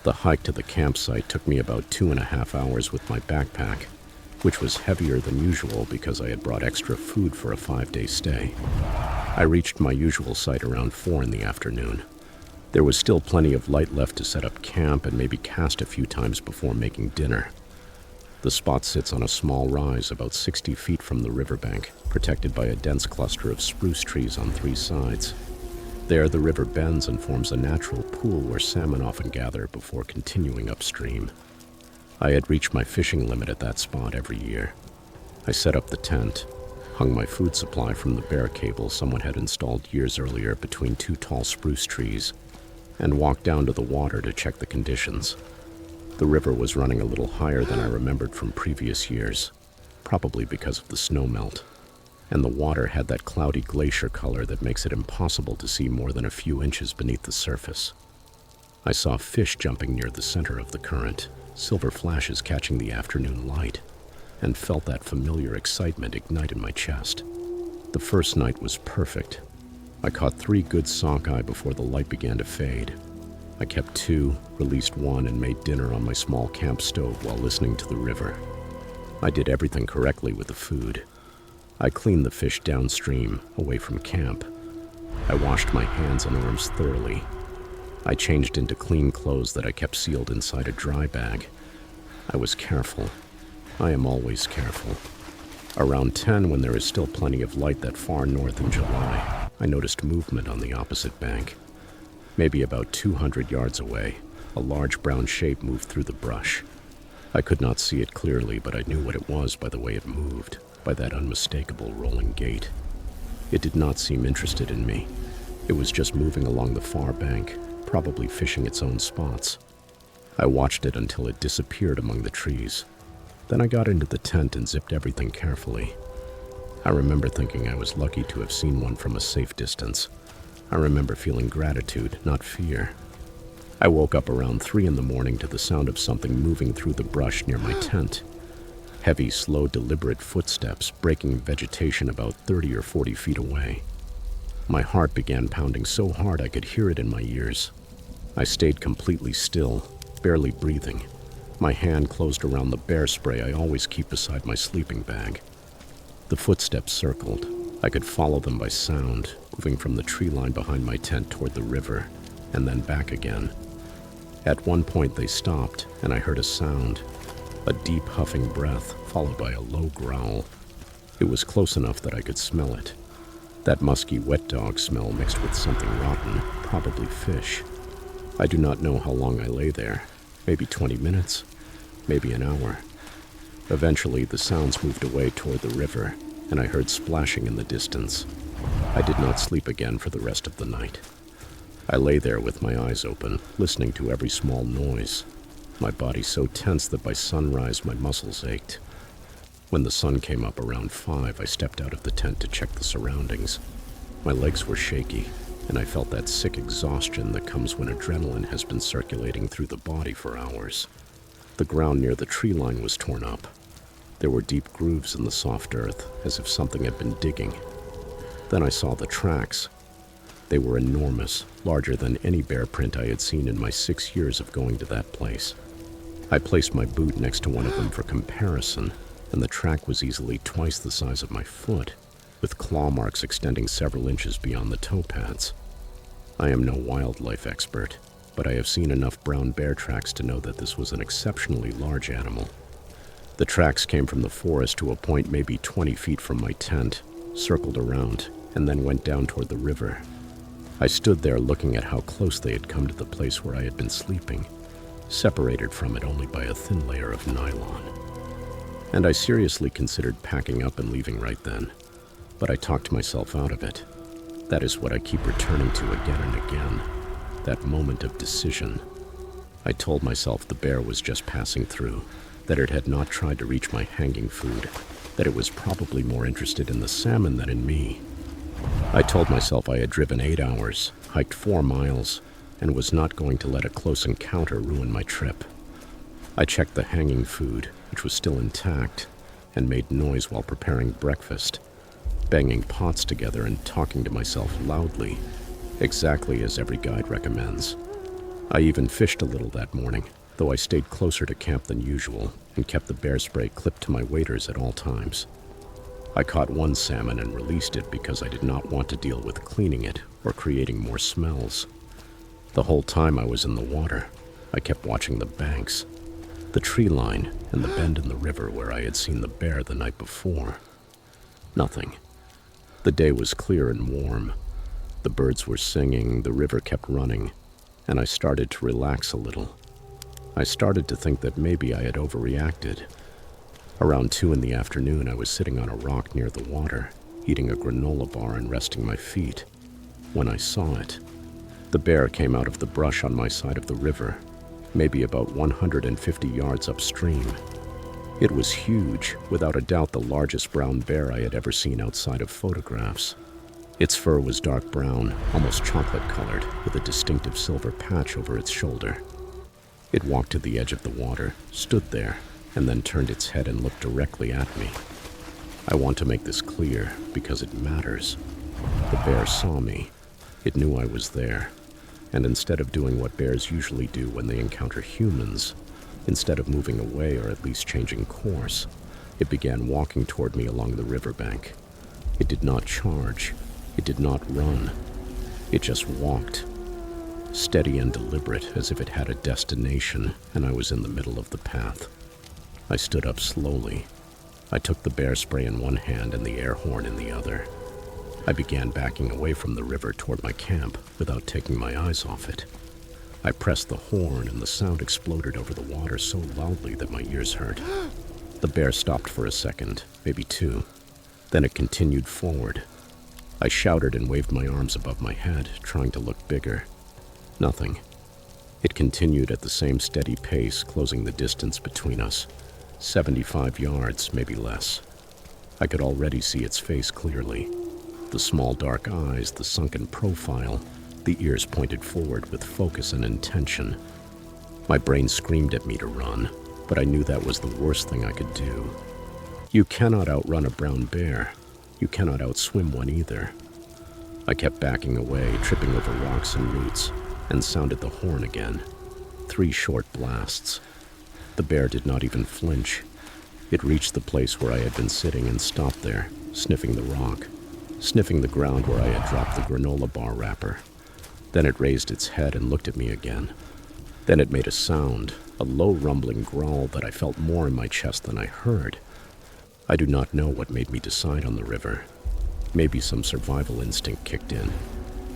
The hike to the campsite took me about 2.5 hours with my backpack. which was heavier than usual because I had brought extra food for a 5-day stay. I reached my usual site around 4 in the afternoon. There was still plenty of light left to set up camp and maybe cast a few times before making dinner. The spot sits on a small rise about 60 feet from the riverbank, protected by a dense cluster of spruce trees on 3 sides. There, the river bends and forms a natural pool where salmon often gather before continuing upstream. I had reached my fishing limit at that spot every year. I set up the tent, hung my food supply from the bear cable someone had installed years earlier between 2 tall spruce trees, and walked down to the water to check the conditions. The river was running a little higher than I remembered from previous years, probably because of the snow melt, and the water had that cloudy glacier color that makes it impossible to see more than a few inches beneath the surface. I saw fish jumping near the center of the current, silver flashes catching the afternoon light, and felt that familiar excitement ignite in my chest. The first night was perfect. I caught 3 good sockeye before the light began to fade. I kept 2, released 1, and made dinner on my small camp stove while listening to the river. I did everything correctly with the food. I cleaned the fish downstream, away from camp. I washed my hands and arms thoroughly. I changed into clean clothes that I kept sealed inside a dry bag. I was careful. I am always careful. Around 10, when there is still plenty of light that far north in July, I noticed movement on the opposite bank. Maybe about 200 yards away, a large brown shape moved through the brush. I could not see it clearly, but I knew what it was by the way it moved, by that unmistakable rolling gait. It did not seem interested in me. It was just moving along the far bank, probably fishing its own spots. I watched it until it disappeared among the trees. Then I got into the tent and zipped everything carefully. I remember thinking I was lucky to have seen one from a safe distance. I remember feeling gratitude, not fear. I woke up around 3 in the morning to the sound of something moving through the brush near my tent. Heavy, slow, deliberate footsteps breaking vegetation about 30 or 40 feet away. My heart began pounding so hard I could hear it in my ears. I stayed completely still, barely breathing. My hand closed around the bear spray I always keep beside my sleeping bag. The footsteps circled. I could follow them by sound, moving from the tree line behind my tent toward the river, and then back again. At one point they stopped, and I heard a sound, a deep huffing breath, followed by a low growl. It was close enough that I could smell it. That musky wet dog smell mixed with something rotten, probably fish. I do not know how long I lay there, maybe 20 minutes, maybe an hour. Eventually the sounds moved away toward the river, and I heard splashing in the distance. I did not sleep again for the rest of the night. I lay there with my eyes open, listening to every small noise, my body so tense that by sunrise my muscles ached. When the sun came up around 5, I stepped out of the tent to check the surroundings. My legs were shaky, and I felt that sick exhaustion that comes when adrenaline has been circulating through the body for hours. The ground near the tree line was torn up. There were deep grooves in the soft earth, as if something had been digging. Then I saw the tracks. They were enormous, larger than any bear print I had seen in my 6 years of going to that place. I placed my boot next to one of them for comparison, and the track was easily twice the size of my foot, with claw marks extending several inches beyond the toe pads. I am no wildlife expert, but I have seen enough brown bear tracks to know that this was an exceptionally large animal. The tracks came from the forest to a point maybe 20 feet from my tent, circled around, and then went down toward the river. I stood there looking at how close they had come to the place where I had been sleeping, separated from it only by a thin layer of nylon. And I seriously considered packing up and leaving right then, but I talked myself out of it. That is what I keep returning to again and again, that moment of decision. I told myself the bear was just passing through, that it had not tried to reach my hanging food, that it was probably more interested in the salmon than in me. I told myself I had driven 8 hours, hiked 4 miles, and was not going to let a close encounter ruin my trip. I checked the hanging food, which was still intact, and made noise while preparing breakfast, banging pots together and talking to myself loudly, exactly as every guide recommends. I even fished a little that morning, though I stayed closer to camp than usual, and kept the bear spray clipped to my waders at all times. I caught one salmon and released it because I did not want to deal with cleaning it or creating more smells. The whole time I was in the water, I kept watching the banks, the tree line, and the bend in the river where I had seen the bear the night before. Nothing. The day was clear and warm. The birds were singing, the river kept running, and I started to relax a little. I started to think that maybe I had overreacted. Around 2 in the afternoon, I was sitting on a rock near the water, eating a granola bar and resting my feet, when I saw it. The bear came out of the brush on my side of the river, maybe about 150 yards upstream. It was huge, without a doubt the largest brown bear I had ever seen outside of photographs. Its fur was dark brown, almost chocolate-colored, with a distinctive silver patch over its shoulder. It walked to the edge of the water, stood there, and then turned its head and looked directly at me. I want to make this clear because it matters. The bear saw me. It knew I was there. And instead of doing what bears usually do when they encounter humans, instead of moving away or at least changing course, it began walking toward me along the riverbank. It did not charge. It did not run. It just walked, steady and deliberate, as if it had a destination, and I was in the middle of the path. I stood up slowly. I took the bear spray in one hand and the air horn in the other. I began backing away from the river toward my camp without taking my eyes off it. I pressed the horn and the sound exploded over the water so loudly that my ears hurt. The bear stopped for a second, maybe 2. Then it continued forward. I shouted and waved my arms above my head, trying to look bigger. Nothing. It continued at the same steady pace, closing the distance between us. 75 yards, maybe less. I could already see its face clearly. The small dark eyes, the sunken profile, the ears pointed forward with focus and intention. My brain screamed at me to run, but I knew that was the worst thing I could do. You cannot outrun a brown bear. You cannot outswim one either. I kept backing away, tripping over rocks and roots, and sounded the horn again. 3 short blasts. The bear did not even flinch. It reached the place where I had been sitting and stopped there, sniffing the rock, sniffing the ground where I had dropped the granola bar wrapper. Then it raised its head and looked at me again. Then it made a sound, a low rumbling growl that I felt more in my chest than I heard. I do not know what made me decide on the river. Maybe some survival instinct kicked in,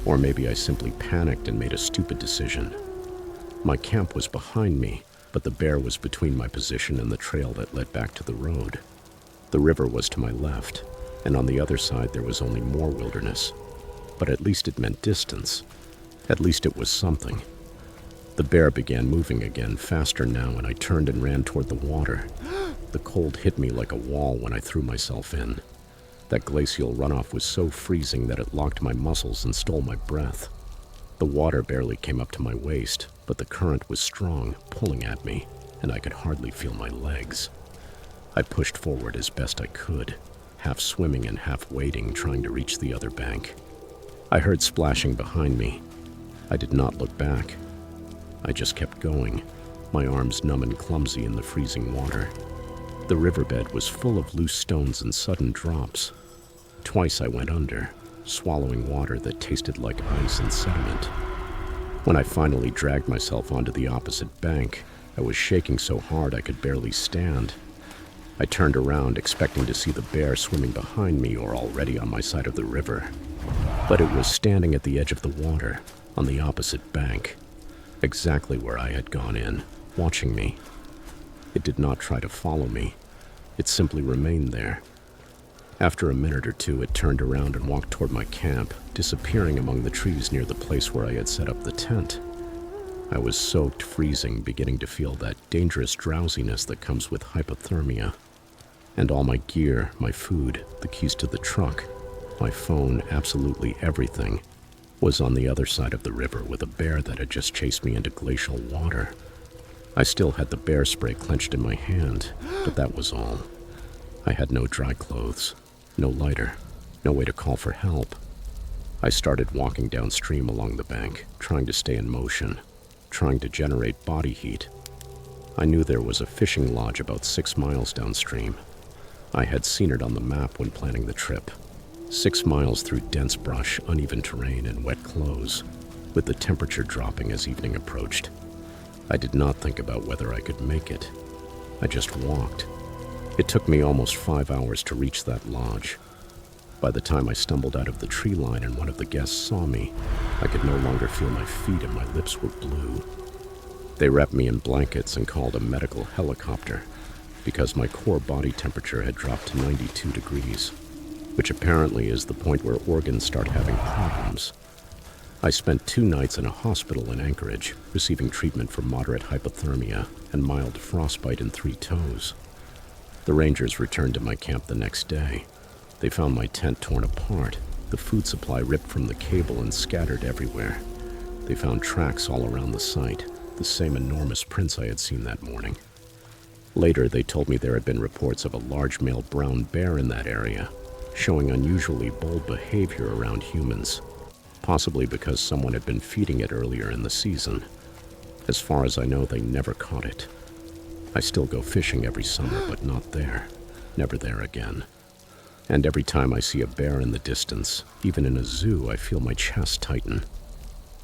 or maybe I simply panicked and made a stupid decision. My camp was behind me, but the bear was between my position and the trail that led back to the road. The river was to my left, and on the other side there was only more wilderness. But at least it meant distance. At least it was something. The bear began moving again, faster now, and I turned and ran toward the water. The cold hit me like a wall when I threw myself in. That glacial runoff was so freezing that it locked my muscles and stole my breath. The water barely came up to my waist, but the current was strong, pulling at me, and I could hardly feel my legs. I pushed forward as best I could, half swimming and half wading, trying to reach the other bank. I heard splashing behind me. I did not look back. I just kept going, my arms numb and clumsy in the freezing water. The riverbed was full of loose stones and sudden drops. Twice I went under, swallowing water that tasted like ice and sediment. When I finally dragged myself onto the opposite bank, I was shaking so hard I could barely stand. I turned around, expecting to see the bear swimming behind me or already on my side of the river. But it was standing at the edge of the water, on the opposite bank, exactly where I had gone in, watching me. It did not try to follow me. It simply remained there. After a minute or 2, it turned around and walked toward my camp, disappearing among the trees near the place where I had set up the tent. I was soaked, freezing, beginning to feel that dangerous drowsiness that comes with hypothermia. And all my gear, my food, the keys to the truck, my phone, absolutely everything, was on the other side of the river with a bear that had just chased me into glacial water. I still had the bear spray clenched in my hand, but that was all. I had no dry clothes, no lighter, no way to call for help. I started walking downstream along the bank, trying to stay in motion, trying to generate body heat. I knew there was a fishing lodge about 6 miles downstream. I had seen it on the map when planning the trip. 6 miles through dense brush, uneven terrain, and wet clothes, with the temperature dropping as evening approached. I did not think about whether I could make it. I just walked. It took me almost 5 hours to reach that lodge. By the time I stumbled out of the tree line and one of the guests saw me, I could no longer feel my feet and my lips were blue. They wrapped me in blankets and called a medical helicopter because my core body temperature had dropped to 92 degrees, which apparently is the point where organs start having problems. I spent 2 nights in a hospital in Anchorage, receiving treatment for moderate hypothermia and mild frostbite in 3 toes. The Rangers returned to my camp the next day. They found my tent torn apart, the food supply ripped from the cable and scattered everywhere. They found tracks all around the site, the same enormous prints I had seen that morning. Later, they told me there had been reports of a large male brown bear in that area, showing unusually bold behavior around humans, possibly because someone had been feeding it earlier in the season. As far as I know, they never caught it. I still go fishing every summer, but not there. Never there again. And every time I see a bear in the distance, even in a zoo, I feel my chest tighten.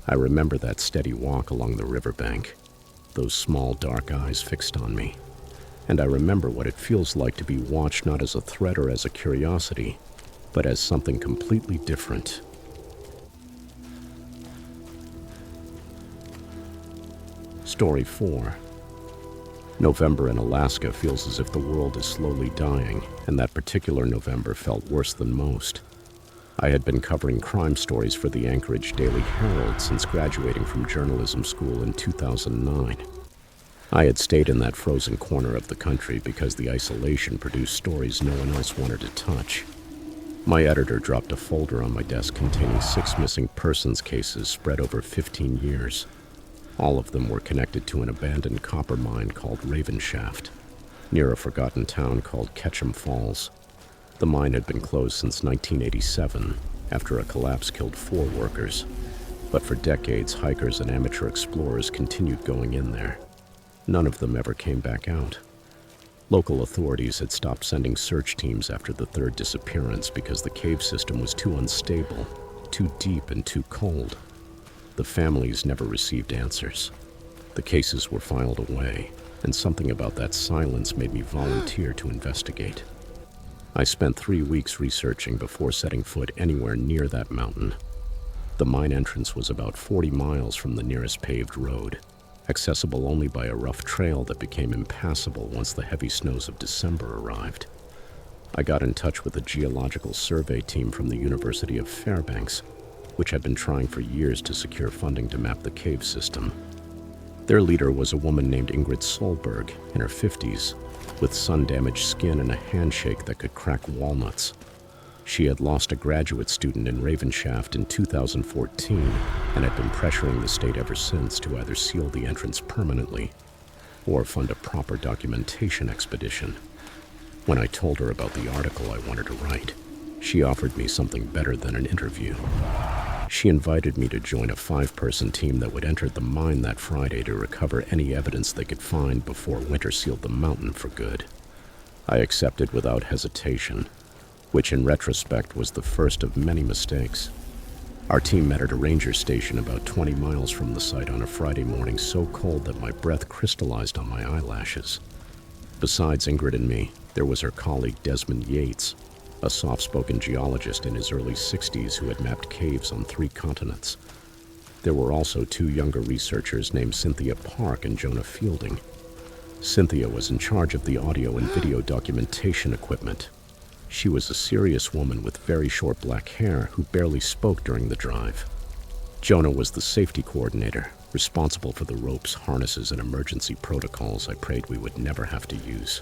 I remember that steady walk along the riverbank, those small dark eyes fixed on me. And I remember what it feels like to be watched not as a threat or as a curiosity, but as something completely different. Story 4. November in Alaska feels as if the world is slowly dying, and that particular November felt worse than most. I had been covering crime stories for the Anchorage Daily Herald since graduating from journalism school in 2009. I had stayed in that frozen corner of the country because the isolation produced stories no one else wanted to touch. My editor dropped a folder on my desk containing 6 missing persons cases spread over 15 years. All of them were connected to an abandoned copper mine called Raven Shaft, near a forgotten town called Ketchum Falls. The mine had been closed since 1987, after a collapse killed 4 workers. But for decades, hikers and amateur explorers continued going in there. None of them ever came back out. Local authorities had stopped sending search teams after the 3rd disappearance because the cave system was too unstable, too deep, and too cold. The families never received answers. The cases were filed away, and something about that silence made me volunteer to investigate. I spent 3 weeks researching before setting foot anywhere near that mountain. The mine entrance was about 40 miles from the nearest paved road, accessible only by a rough trail that became impassable once the heavy snows of December arrived. I got in touch with a geological survey team from the University of Fairbanks, which had been trying for years to secure funding to map the cave system. Their leader was a woman named Ingrid Solberg, in her 50s, with sun-damaged skin and a handshake that could crack walnuts. She had lost a graduate student in Raven Shaft in 2014 and had been pressuring the state ever since to either seal the entrance permanently or fund a proper documentation expedition. When I told her about the article I wanted to write, she offered me something better than an interview. She invited me to join a 5-person team that would enter the mine that Friday to recover any evidence they could find before winter sealed the mountain for good. I accepted without hesitation, which in retrospect was the first of many mistakes. Our team met at a ranger station about 20 miles from the site on a Friday morning so cold that my breath crystallized on my eyelashes. Besides Ingrid and me, there was her colleague Desmond Yates, a soft-spoken geologist in his early 60s who had mapped caves on 3 continents. There were also 2 younger researchers named Cynthia Park and Jonah Fielding. Cynthia was in charge of the audio and video documentation equipment. She was a serious woman with very short black hair who barely spoke during the drive. Jonah was the safety coordinator, responsible for the ropes, harnesses, and emergency protocols I prayed we would never have to use.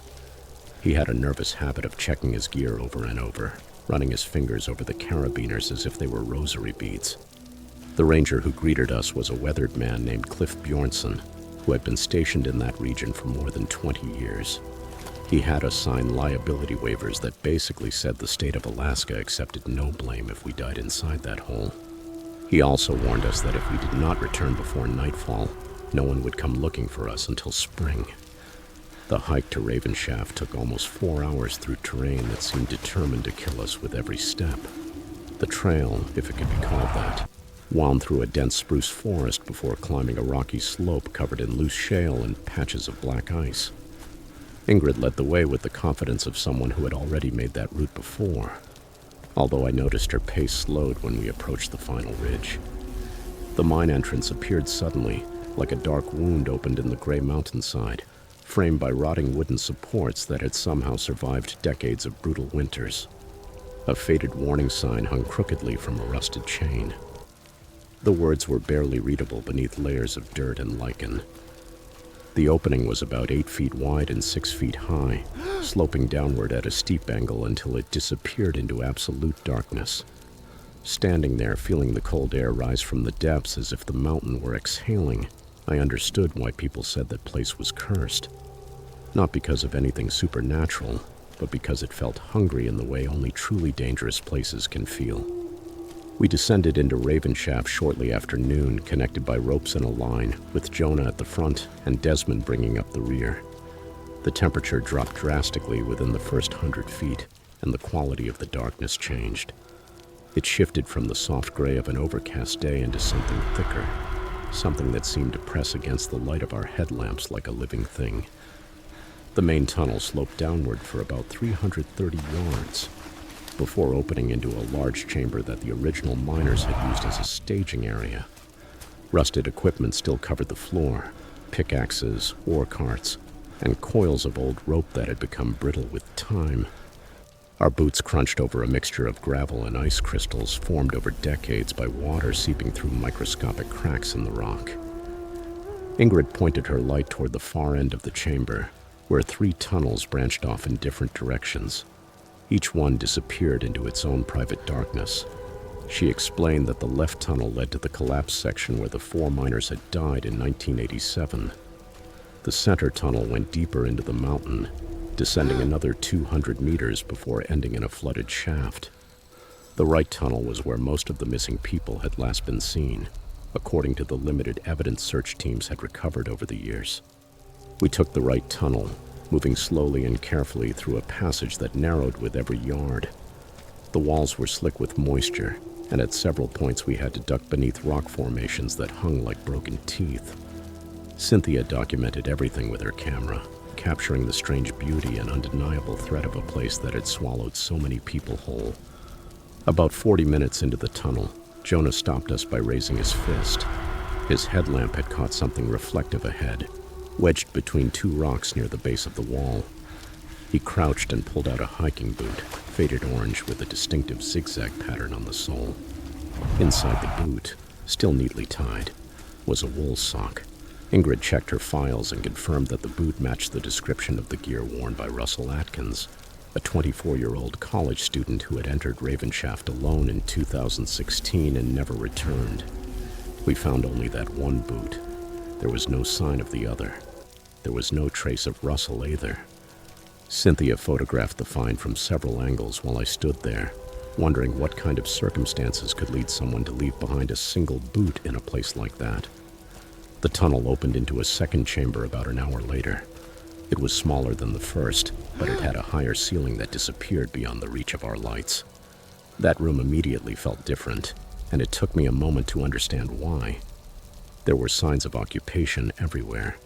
He had a nervous habit of checking his gear over and over, running his fingers over the carabiners as if they were rosary beads. The ranger who greeted us was a weathered man named Cliff Bjornson, who had been stationed in that region for more than 20 years. He had us sign liability waivers that basically said the state of Alaska accepted no blame if we died inside that hole. He also warned us that if we did not return before nightfall, no one would come looking for us until spring. The hike to Raven Shaft took almost 4 hours through terrain that seemed determined to kill us with every step. The trail, if it could be called that, wound through a dense spruce forest before climbing a rocky slope covered in loose shale and patches of black ice. Ingrid led the way with the confidence of someone who had already made that route before, although I noticed her pace slowed when we approached the final ridge. The mine entrance appeared suddenly, like a dark wound opened in the gray mountainside, framed by rotting wooden supports that had somehow survived decades of brutal winters. A faded warning sign hung crookedly from a rusted chain. The words were barely readable beneath layers of dirt and lichen. The opening was about 8 feet wide and 6 feet high, sloping downward at a steep angle until it disappeared into absolute darkness. Standing there, feeling the cold air rise from the depths as if the mountain were exhaling, I understood why people said that place was cursed. Not because of anything supernatural, but because it felt hungry in the way only truly dangerous places can feel. We descended into Raven Shaft shortly after noon, connected by ropes in a line, with Jonah at the front and Desmond bringing up the rear. The temperature dropped drastically within the first 100 feet, and the quality of the darkness changed. It shifted from the soft gray of an overcast day into something thicker, something that seemed to press against the light of our headlamps like a living thing. The main tunnel sloped downward for about 330 yards, before opening into a large chamber that the original miners had used as a staging area. Rusted equipment still covered the floor, pickaxes, ore carts, and coils of old rope that had become brittle with time. Our boots crunched over a mixture of gravel and ice crystals formed over decades by water seeping through microscopic cracks in the rock. Ingrid pointed her light toward the far end of the chamber, where 3 tunnels branched off in different directions. Each one disappeared into its own private darkness. She explained that the left tunnel led to the collapsed section where the 4 miners had died in 1987. The center tunnel went deeper into the mountain, descending another 200 meters before ending in a flooded shaft. The right tunnel was where most of the missing people had last been seen, according to the limited evidence search teams had recovered over the years. We took the right tunnel, moving slowly and carefully through a passage that narrowed with every yard. The walls were slick with moisture, and at several points we had to duck beneath rock formations that hung like broken teeth. Cynthia documented everything with her camera, capturing the strange beauty and undeniable threat of a place that had swallowed so many people whole. About 40 minutes into the tunnel, Jonah stopped us by raising his fist. His headlamp had caught something reflective ahead, wedged between 2 rocks near the base of the wall. He crouched and pulled out a hiking boot, faded orange with a distinctive zigzag pattern on the sole. Inside the boot, still neatly tied, was a wool sock. Ingrid checked her files and confirmed that the boot matched the description of the gear worn by Russell Atkins, a 24-year-old college student who had entered Raven Shaft alone in 2016 and never returned. We found only that one boot. There was no sign of the other. There was no trace of Russell either. Cynthia photographed the find from several angles while I stood there, wondering what kind of circumstances could lead someone to leave behind a single boot in a place like that. The tunnel opened into a second chamber about an hour later. It was smaller than the first, but it had a higher ceiling that disappeared beyond the reach of our lights. That room immediately felt different, and it took me a moment to understand why. There were signs of occupation everywhere.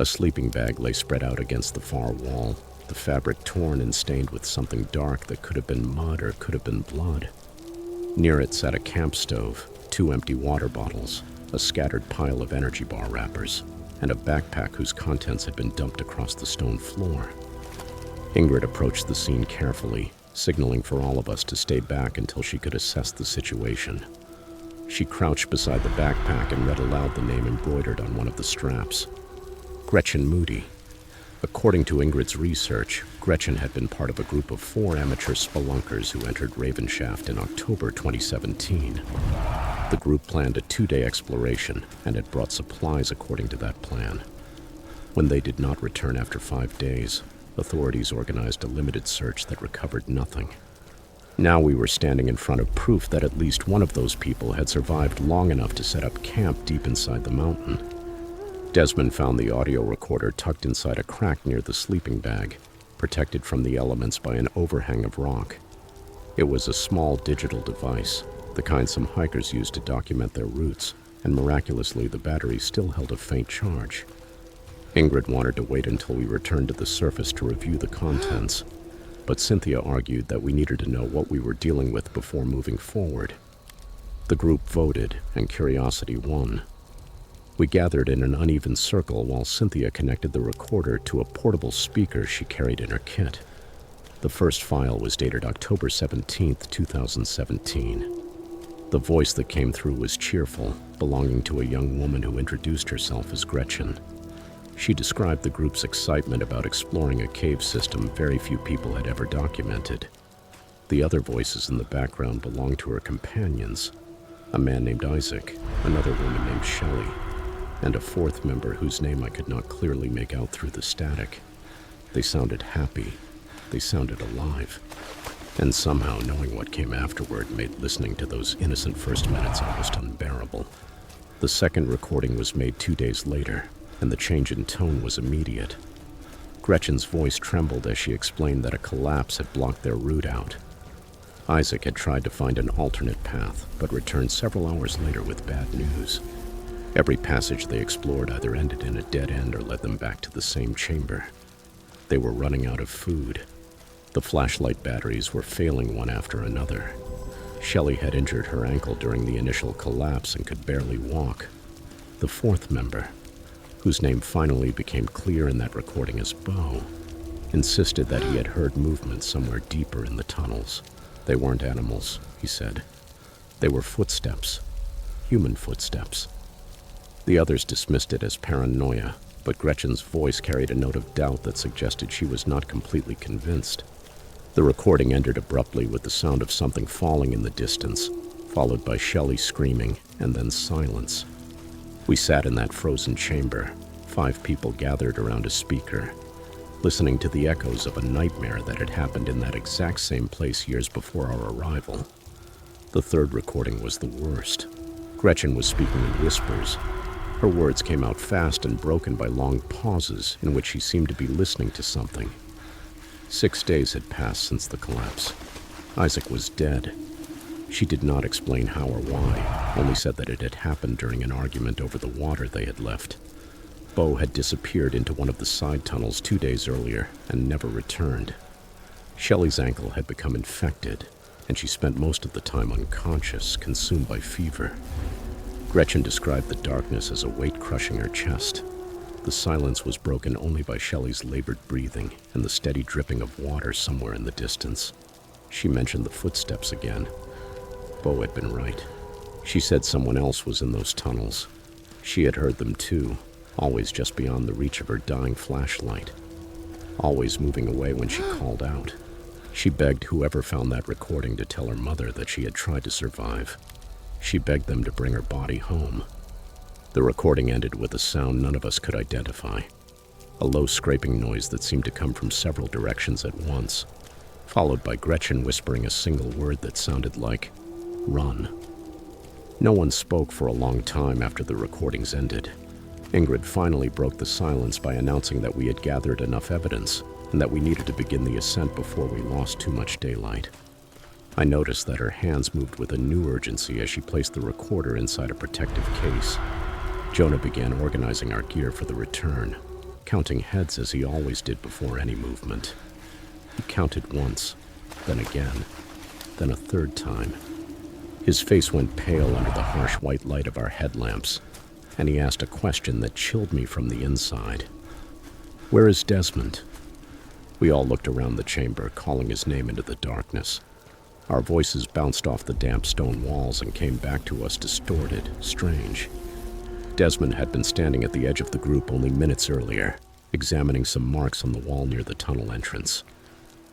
A sleeping bag lay spread out against the far wall, the fabric torn and stained with something dark that could have been mud or could have been blood. Near it sat a camp stove, 2 empty water bottles, a scattered pile of energy bar wrappers, and a backpack whose contents had been dumped across the stone floor. Ingrid approached the scene carefully, signaling for all of us to stay back until she could assess the situation. She crouched beside the backpack and read aloud the name embroidered on one of the straps. Gretchen Moody. According to Ingrid's research, Gretchen had been part of a group of 4 amateur spelunkers who entered Raven Shaft in October 2017. The group planned a 2-day exploration and had brought supplies according to that plan. When they did not return after 5 days, authorities organized a limited search that recovered nothing. Now we were standing in front of proof that at least one of those people had survived long enough to set up camp deep inside the mountain. Desmond found the audio recorder tucked inside a crack near the sleeping bag, protected from the elements by an overhang of rock. It was a small digital device, the kind some hikers use to document their routes, and miraculously the battery still held a faint charge. Ingrid wanted to wait until we returned to the surface to review the contents, but Cynthia argued that we needed to know what we were dealing with before moving forward. The group voted, and curiosity won. We gathered in an uneven circle while Cynthia connected the recorder to a portable speaker she carried in her kit. The first file was dated October 17, 2017. The voice that came through was cheerful, belonging to a young woman who introduced herself as Gretchen. She described the group's excitement about exploring a cave system very few people had ever documented. The other voices in the background belonged to her companions, a man named Isaac, another woman named Shelley, and a fourth member whose name I could not clearly make out through the static. They sounded happy. They sounded alive. And somehow knowing what came afterward made listening to those innocent first minutes almost unbearable. The second recording was made 2 days later, and the change in tone was immediate. Gretchen's voice trembled as she explained that a collapse had blocked their route out. Isaac had tried to find an alternate path, but returned several hours later with bad news. Every passage they explored either ended in a dead end or led them back to the same chamber. They were running out of food. The flashlight batteries were failing one after another. Shelley had injured her ankle during the initial collapse and could barely walk. The fourth member, whose name finally became clear in that recording as Bo, insisted that he had heard movement somewhere deeper in the tunnels. They weren't animals, he said. They were footsteps, human footsteps. The others dismissed it as paranoia, but Gretchen's voice carried a note of doubt that suggested she was not completely convinced. The recording ended abruptly with the sound of something falling in the distance, followed by Shelley screaming, and then silence. We sat in that frozen chamber, 5 people gathered around a speaker, listening to the echoes of a nightmare that had happened in that exact same place years before our arrival. The third recording was the worst. Gretchen was speaking in whispers. Her words came out fast and broken by long pauses in which she seemed to be listening to something. 6 days had passed since the collapse. Isaac was dead. She did not explain how or why, only said that it had happened during an argument over the water they had left. Bo had disappeared into one of the side tunnels 2 days earlier and never returned. Shelley's ankle had become infected, and she spent most of the time unconscious, consumed by fever. Gretchen described the darkness as a weight crushing her chest. The silence was broken only by Shelley's labored breathing and the steady dripping of water somewhere in the distance. She mentioned the footsteps again. Bo had been right. She said someone else was in those tunnels. She had heard them too, always just beyond the reach of her dying flashlight, always moving away when she called out. She begged whoever found that recording to tell her mother that she had tried to survive. She begged them to bring her body home. The recording ended with a sound none of us could identify, a low scraping noise that seemed to come from several directions at once, followed by Gretchen whispering a single word that sounded like, "Run." No one spoke for a long time after the recordings ended. Ingrid finally broke the silence by announcing that we had gathered enough evidence and that we needed to begin the ascent before we lost too much daylight. I noticed that her hands moved with a new urgency as she placed the recorder inside a protective case. Jonah began organizing our gear for the return, counting heads as he always did before any movement. He counted once, then again, then a third time. His face went pale under the harsh white light of our headlamps, and he asked a question that chilled me from the inside. "Where is Desmond?" We all looked around the chamber, calling his name into the darkness. Our voices bounced off the damp stone walls and came back to us distorted, strange. Desmond had been standing at the edge of the group only minutes earlier, examining some marks on the wall near the tunnel entrance.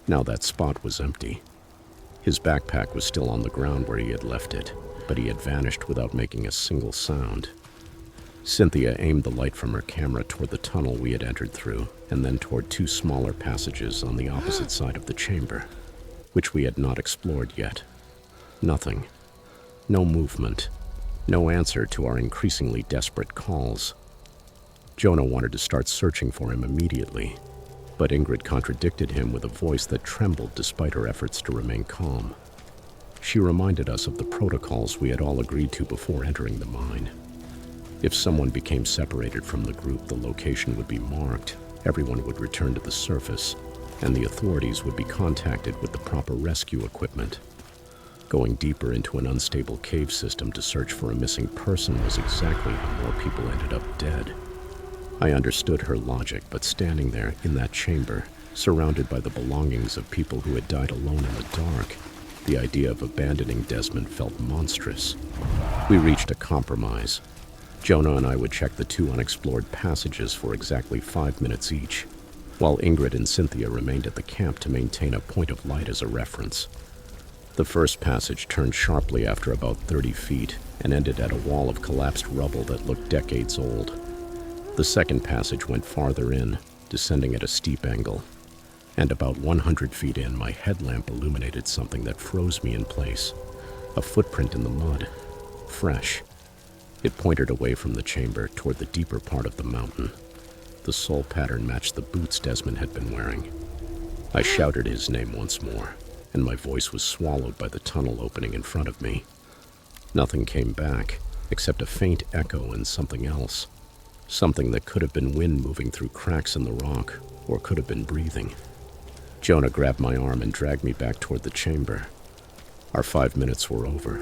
Now that spot was empty. His backpack was still on the ground where he had left it, but he had vanished without making a single sound. Cynthia aimed the light from her camera toward the tunnel we had entered through, and then toward 2 smaller passages on the opposite side of the chamber, which we had not explored yet. Nothing. No movement. No answer to our increasingly desperate calls. Jonah wanted to start searching for him immediately, but Ingrid contradicted him with a voice that trembled despite her efforts to remain calm. She reminded us of the protocols we had all agreed to before entering the mine. If someone became separated from the group, the location would be marked, everyone would return to the surface, and the authorities would be contacted with the proper rescue equipment. Going deeper into an unstable cave system to search for a missing person was exactly how more people ended up dead. I understood her logic, but standing there in that chamber, surrounded by the belongings of people who had died alone in the dark, the idea of abandoning Desmond felt monstrous. We reached a compromise. Jonah and I would check the 2 unexplored passages for exactly 5 minutes each, while Ingrid and Cynthia remained at the camp to maintain a point of light as a reference. The first passage turned sharply after about 30 feet and ended at a wall of collapsed rubble that looked decades old. The second passage went farther in, descending at a steep angle, and about 100 feet in, my headlamp illuminated something that froze me in place. A footprint in the mud, fresh. It pointed away from the chamber toward the deeper part of the mountain. The sole pattern matched the boots Desmond had been wearing. I shouted his name once more, and my voice was swallowed by the tunnel opening in front of me. Nothing came back, except a faint echo and something else. Something that could have been wind moving through cracks in the rock, or could have been breathing. Jonah grabbed my arm and dragged me back toward the chamber. Our 5 minutes were over.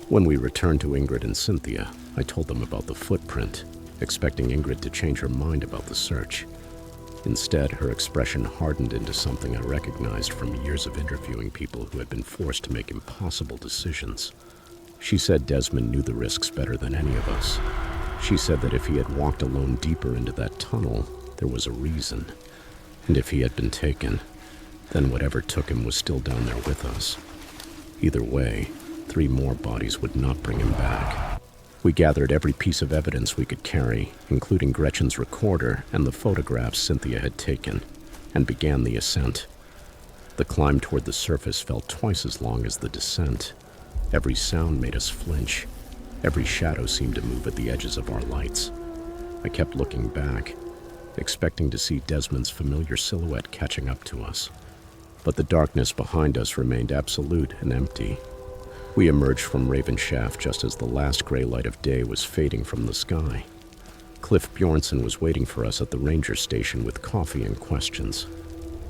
When we returned to Ingrid and Cynthia, I told them about the footprint, expecting Ingrid to change her mind about the search. Instead, her expression hardened into something I recognized from years of interviewing people who had been forced to make impossible decisions. She said Desmond knew the risks better than any of us. She said that if he had walked alone deeper into that tunnel, there was a reason. And if he had been taken, then whatever took him was still down there with us. Either way, 3 more bodies would not bring him back. We gathered every piece of evidence we could carry, including Gretchen's recorder and the photographs Cynthia had taken, and began the ascent. The climb toward the surface felt twice as long as the descent. Every sound made us flinch. Every shadow seemed to move at the edges of our lights. I kept looking back, expecting to see Desmond's familiar silhouette catching up to us. But the darkness behind us remained absolute and empty. We emerged from Raven Shaft just as the last gray light of day was fading from the sky. Cliff Bjornsson was waiting for us at the ranger station with coffee and questions.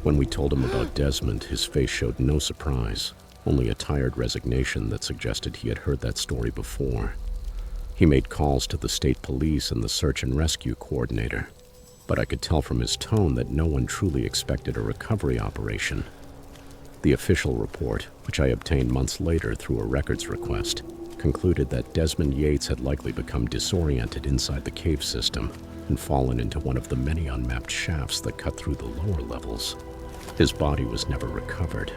When we told him about Desmond, his face showed no surprise, only a tired resignation that suggested he had heard that story before. He made calls to the state police and the search and rescue coordinator, but I could tell from his tone that no one truly expected a recovery operation. The official report, which I obtained months later through a records request, concluded that Desmond Yates had likely become disoriented inside the cave system and fallen into one of the many unmapped shafts that cut through the lower levels. His body was never recovered.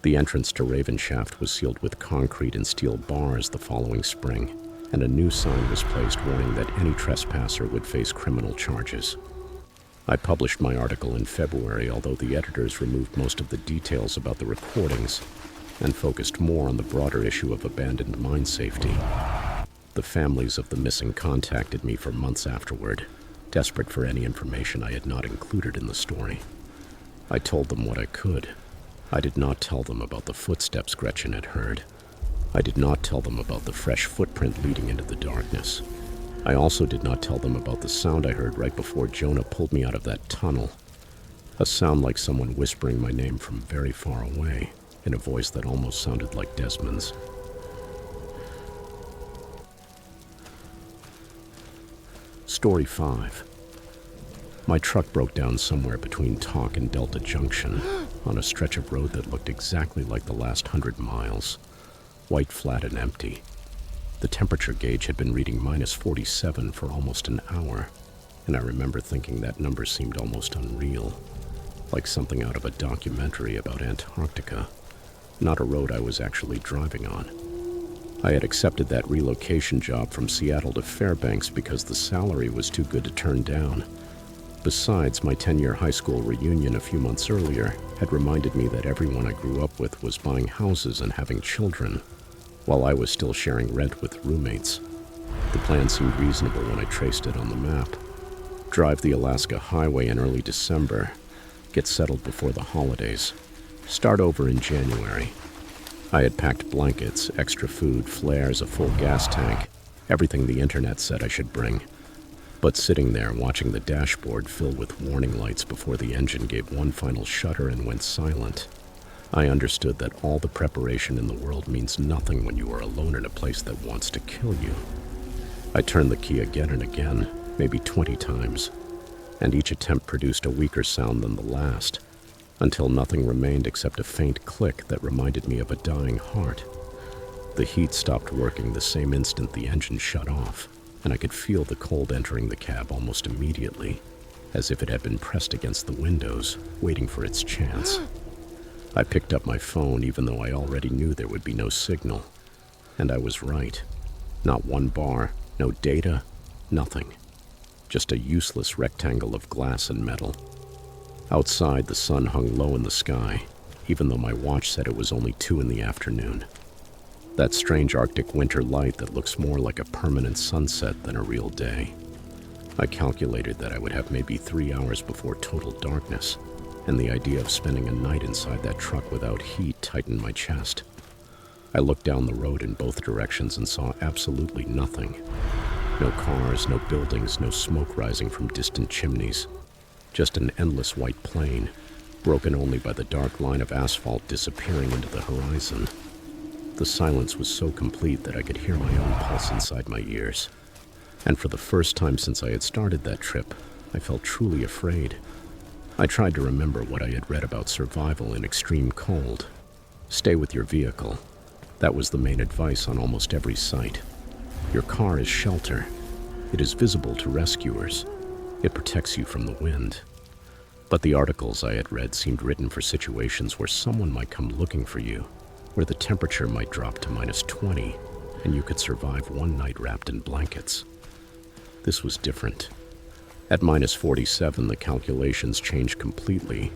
The entrance to Raven Shaft was sealed with concrete and steel bars the following spring, and a new sign was placed warning that any trespasser would face criminal charges. I published my article in February, although the editors removed most of the details about the recordings and focused more on the broader issue of abandoned mine safety. The families of the missing contacted me for months afterward, desperate for any information I had not included in the story. I told them what I could. I did not tell them about the footsteps Gretchen had heard. I did not tell them about the fresh footprint leading into the darkness. I also did not tell them about the sound I heard right before Jonah pulled me out of that tunnel. A sound like someone whispering my name from very far away, in a voice that almost sounded like Desmond's. Story 5. My truck broke down somewhere between Talk and Delta Junction, on a stretch of road that looked exactly like the last 100 miles, white, flat, and empty. The temperature gauge had been reading -47 for almost an hour, and I remember thinking that number seemed almost unreal, like something out of a documentary about Antarctica, not a road I was actually driving on. I had accepted that relocation job from Seattle to Fairbanks because the salary was too good to turn down. Besides, my 10-year high school reunion a few months earlier had reminded me that everyone I grew up with was buying houses and having children, while I was still sharing rent with roommates. The plan seemed reasonable when I traced it on the map. drive the Alaska Highway in early December, get settled before the holidays, start over in January. I had packed blankets, extra food, flares, a full gas tank, everything the internet said I should bring. But sitting there watching the dashboard fill with warning lights before the engine gave one final shudder and went silent, I understood that all the preparation in the world means nothing when you are alone in a place that wants to kill you. I turned the key again and again, maybe 20 times, and each attempt produced a weaker sound than the last, until nothing remained except a faint click that reminded me of a dying heart. The heat stopped working the same instant the engine shut off, and I could feel the cold entering the cab almost immediately, as if it had been pressed against the windows, waiting for its chance. I picked up my phone even though I already knew there would be no signal, and I was right. Not one bar, no data, nothing. Just a useless rectangle of glass and metal. Outside, the sun hung low in the sky, even though my watch said it was only 2 in the afternoon. That strange Arctic winter light that looks more like a permanent sunset than a real day. I calculated that I would have maybe 3 hours before total darkness, and the idea of spending a night inside that truck without heat tightened my chest. I looked down the road in both directions and saw absolutely nothing. No cars, no buildings, no smoke rising from distant chimneys. Just an endless white plain, broken only by the dark line of asphalt disappearing into the horizon. The silence was so complete that I could hear my own pulse inside my ears. And for the first time since I had started that trip, I felt truly afraid. I tried to remember what I had read about survival in extreme cold. Stay with your vehicle. That was the main advice on almost every site. Your car is shelter. It is visible to rescuers. It protects you from the wind. But the articles I had read seemed written for situations where someone might come looking for you, where the temperature might drop to -20, and you could survive one night wrapped in blankets. This was different. At -47, the calculations changed completely.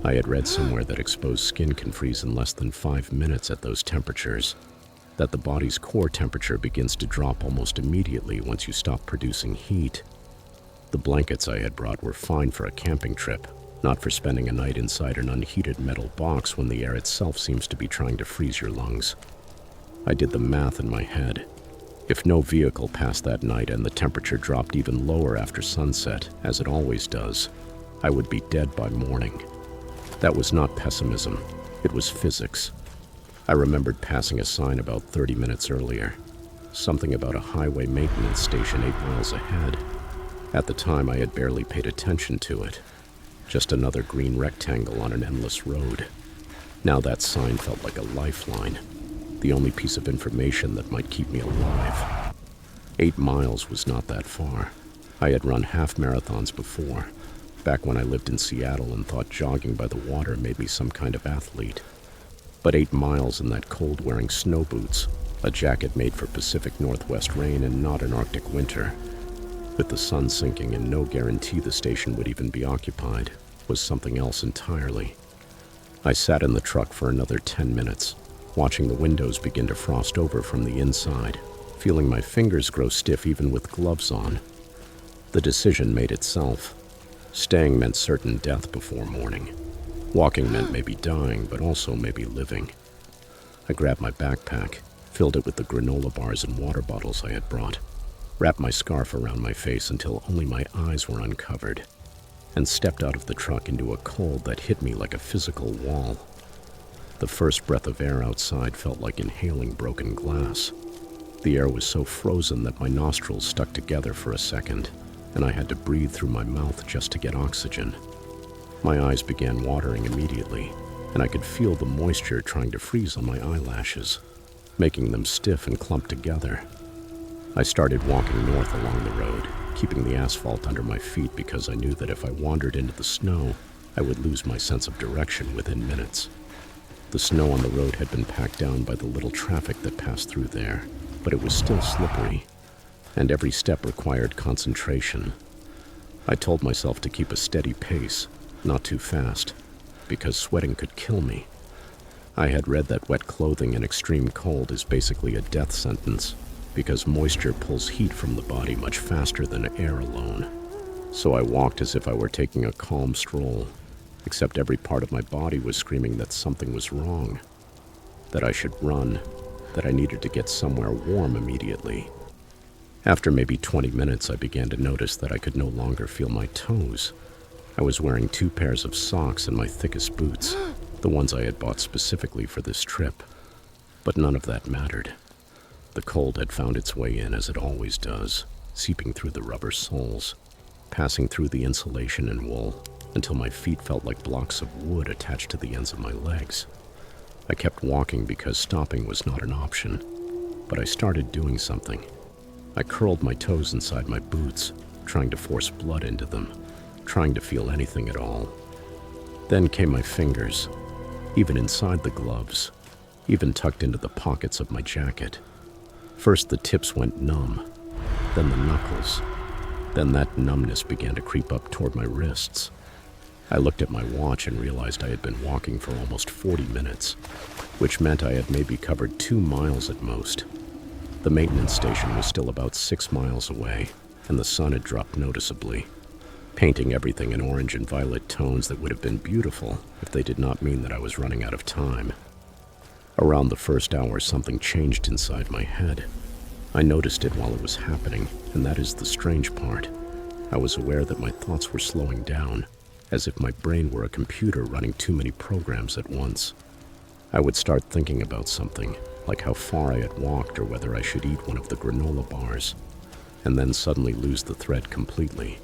I had read somewhere that exposed skin can freeze in less than 5 minutes at those temperatures, that the body's core temperature begins to drop almost immediately once you stop producing heat. The blankets I had brought were fine for a camping trip, not for spending a night inside an unheated metal box when the air itself seems to be trying to freeze your lungs. I did the math in my head. If no vehicle passed that night and the temperature dropped even lower after sunset, as it always does, I would be dead by morning. That was not pessimism, it was physics. I remembered passing a sign about 30 minutes earlier, something about a highway maintenance station 8 miles ahead. At the time, I had barely paid attention to it. Just another green rectangle on an endless road. Now that sign felt like a lifeline, the only piece of information that might keep me alive. 8 miles was not that far. I had run half marathons before, back when I lived in Seattle and thought jogging by the water made me some kind of athlete. But 8 miles in that cold wearing snow boots, a jacket made for Pacific Northwest rain and not an Arctic winter, with the sun sinking and no guarantee the station would even be occupied, was something else entirely. I sat in the truck for another 10 minutes, watching the windows begin to frost over from the inside, feeling my fingers grow stiff even with gloves on. The decision made itself. Staying meant certain death before morning. Walking meant maybe dying, but also maybe living. I grabbed my backpack, filled it with the granola bars and water bottles I had brought, wrapped my scarf around my face until only my eyes were uncovered, and stepped out of the truck into a cold that hit me like a physical wall. The first breath of air outside felt like inhaling broken glass. The air was so frozen that my nostrils stuck together for a second, and I had to breathe through my mouth just to get oxygen. My eyes began watering immediately, and I could feel the moisture trying to freeze on my eyelashes, making them stiff and clumped together. I started walking north along the road, keeping the asphalt under my feet because I knew that if I wandered into the snow, I would lose my sense of direction within minutes. The snow on the road had been packed down by the little traffic that passed through there, but it was still slippery, and every step required concentration. I told myself to keep a steady pace, not too fast, because sweating could kill me. I had read that wet clothing in extreme cold is basically a death sentence, because moisture pulls heat from the body much faster than air alone. So I walked as if I were taking a calm stroll, except every part of my body was screaming that something was wrong, that I should run, that I needed to get somewhere warm immediately. After maybe 20 minutes, I began to notice that I could no longer feel my toes. I was wearing 2 pairs of socks and my thickest boots, the ones I had bought specifically for this trip. But none of that mattered. The cold had found its way in, as it always does, seeping through the rubber soles, passing through the insulation and wool, until my feet felt like blocks of wood attached to the ends of my legs. I kept walking because stopping was not an option, but I started doing something. I curled my toes inside my boots, trying to force blood into them, trying to feel anything at all. Then came my fingers, even inside the gloves, even tucked into the pockets of my jacket. First the tips went numb, then the knuckles. Then that numbness began to creep up toward my wrists. I looked at my watch and realized I had been walking for almost 40 minutes, which meant I had maybe covered 2 miles at most. The maintenance station was still about 6 miles away, and the sun had dropped noticeably, painting everything in orange and violet tones that would have been beautiful if they did not mean that I was running out of time. Around the first hour, something changed inside my head. I noticed it while it was happening, and that is the strange part. I was aware that my thoughts were slowing down, as if my brain were a computer running too many programs at once. I would start thinking about something, like how far I had walked or whether I should eat one of the granola bars, and then suddenly lose the thread completely.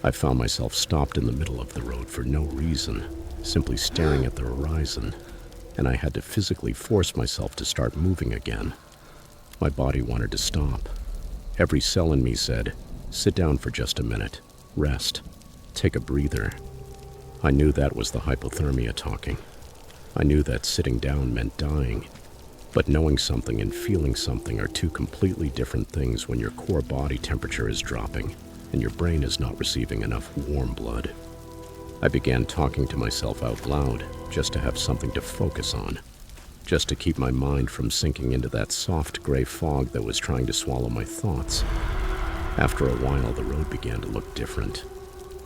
I found myself stopped in the middle of the road for no reason, simply staring at the horizon, and I had to physically force myself to start moving again. My body wanted to stop. Every cell in me said, "Sit down for just a minute, rest, take a breather." I knew that was the hypothermia talking. I knew that sitting down meant dying. But knowing something and feeling something are 2 completely different things when your core body temperature is dropping and your brain is not receiving enough warm blood. I began talking to myself out loud just to have something to focus on, just to keep my mind from sinking into that soft gray fog that was trying to swallow my thoughts. After a while, the road began to look different,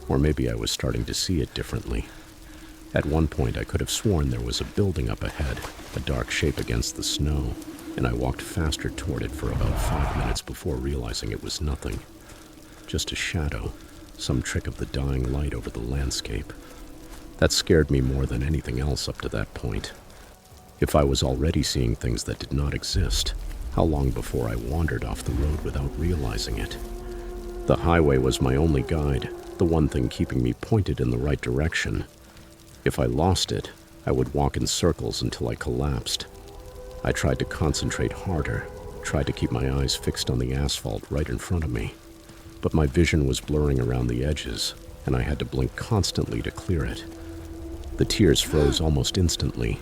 or maybe I was starting to see it differently. At one point, I could have sworn there was a building up ahead, a dark shape against the snow, and I walked faster toward it for about 5 minutes before realizing it was nothing. Just a shadow, some trick of the dying light over the landscape. That scared me more than anything else up to that point. If I was already seeing things that did not exist, how long before I wandered off the road without realizing it? The highway was my only guide, the one thing keeping me pointed in the right direction. If I lost it, I would walk in circles until I collapsed. I tried to concentrate harder, tried to keep my eyes fixed on the asphalt right in front of me. But my vision was blurring around the edges, and I had to blink constantly to clear it. The tears froze almost instantly,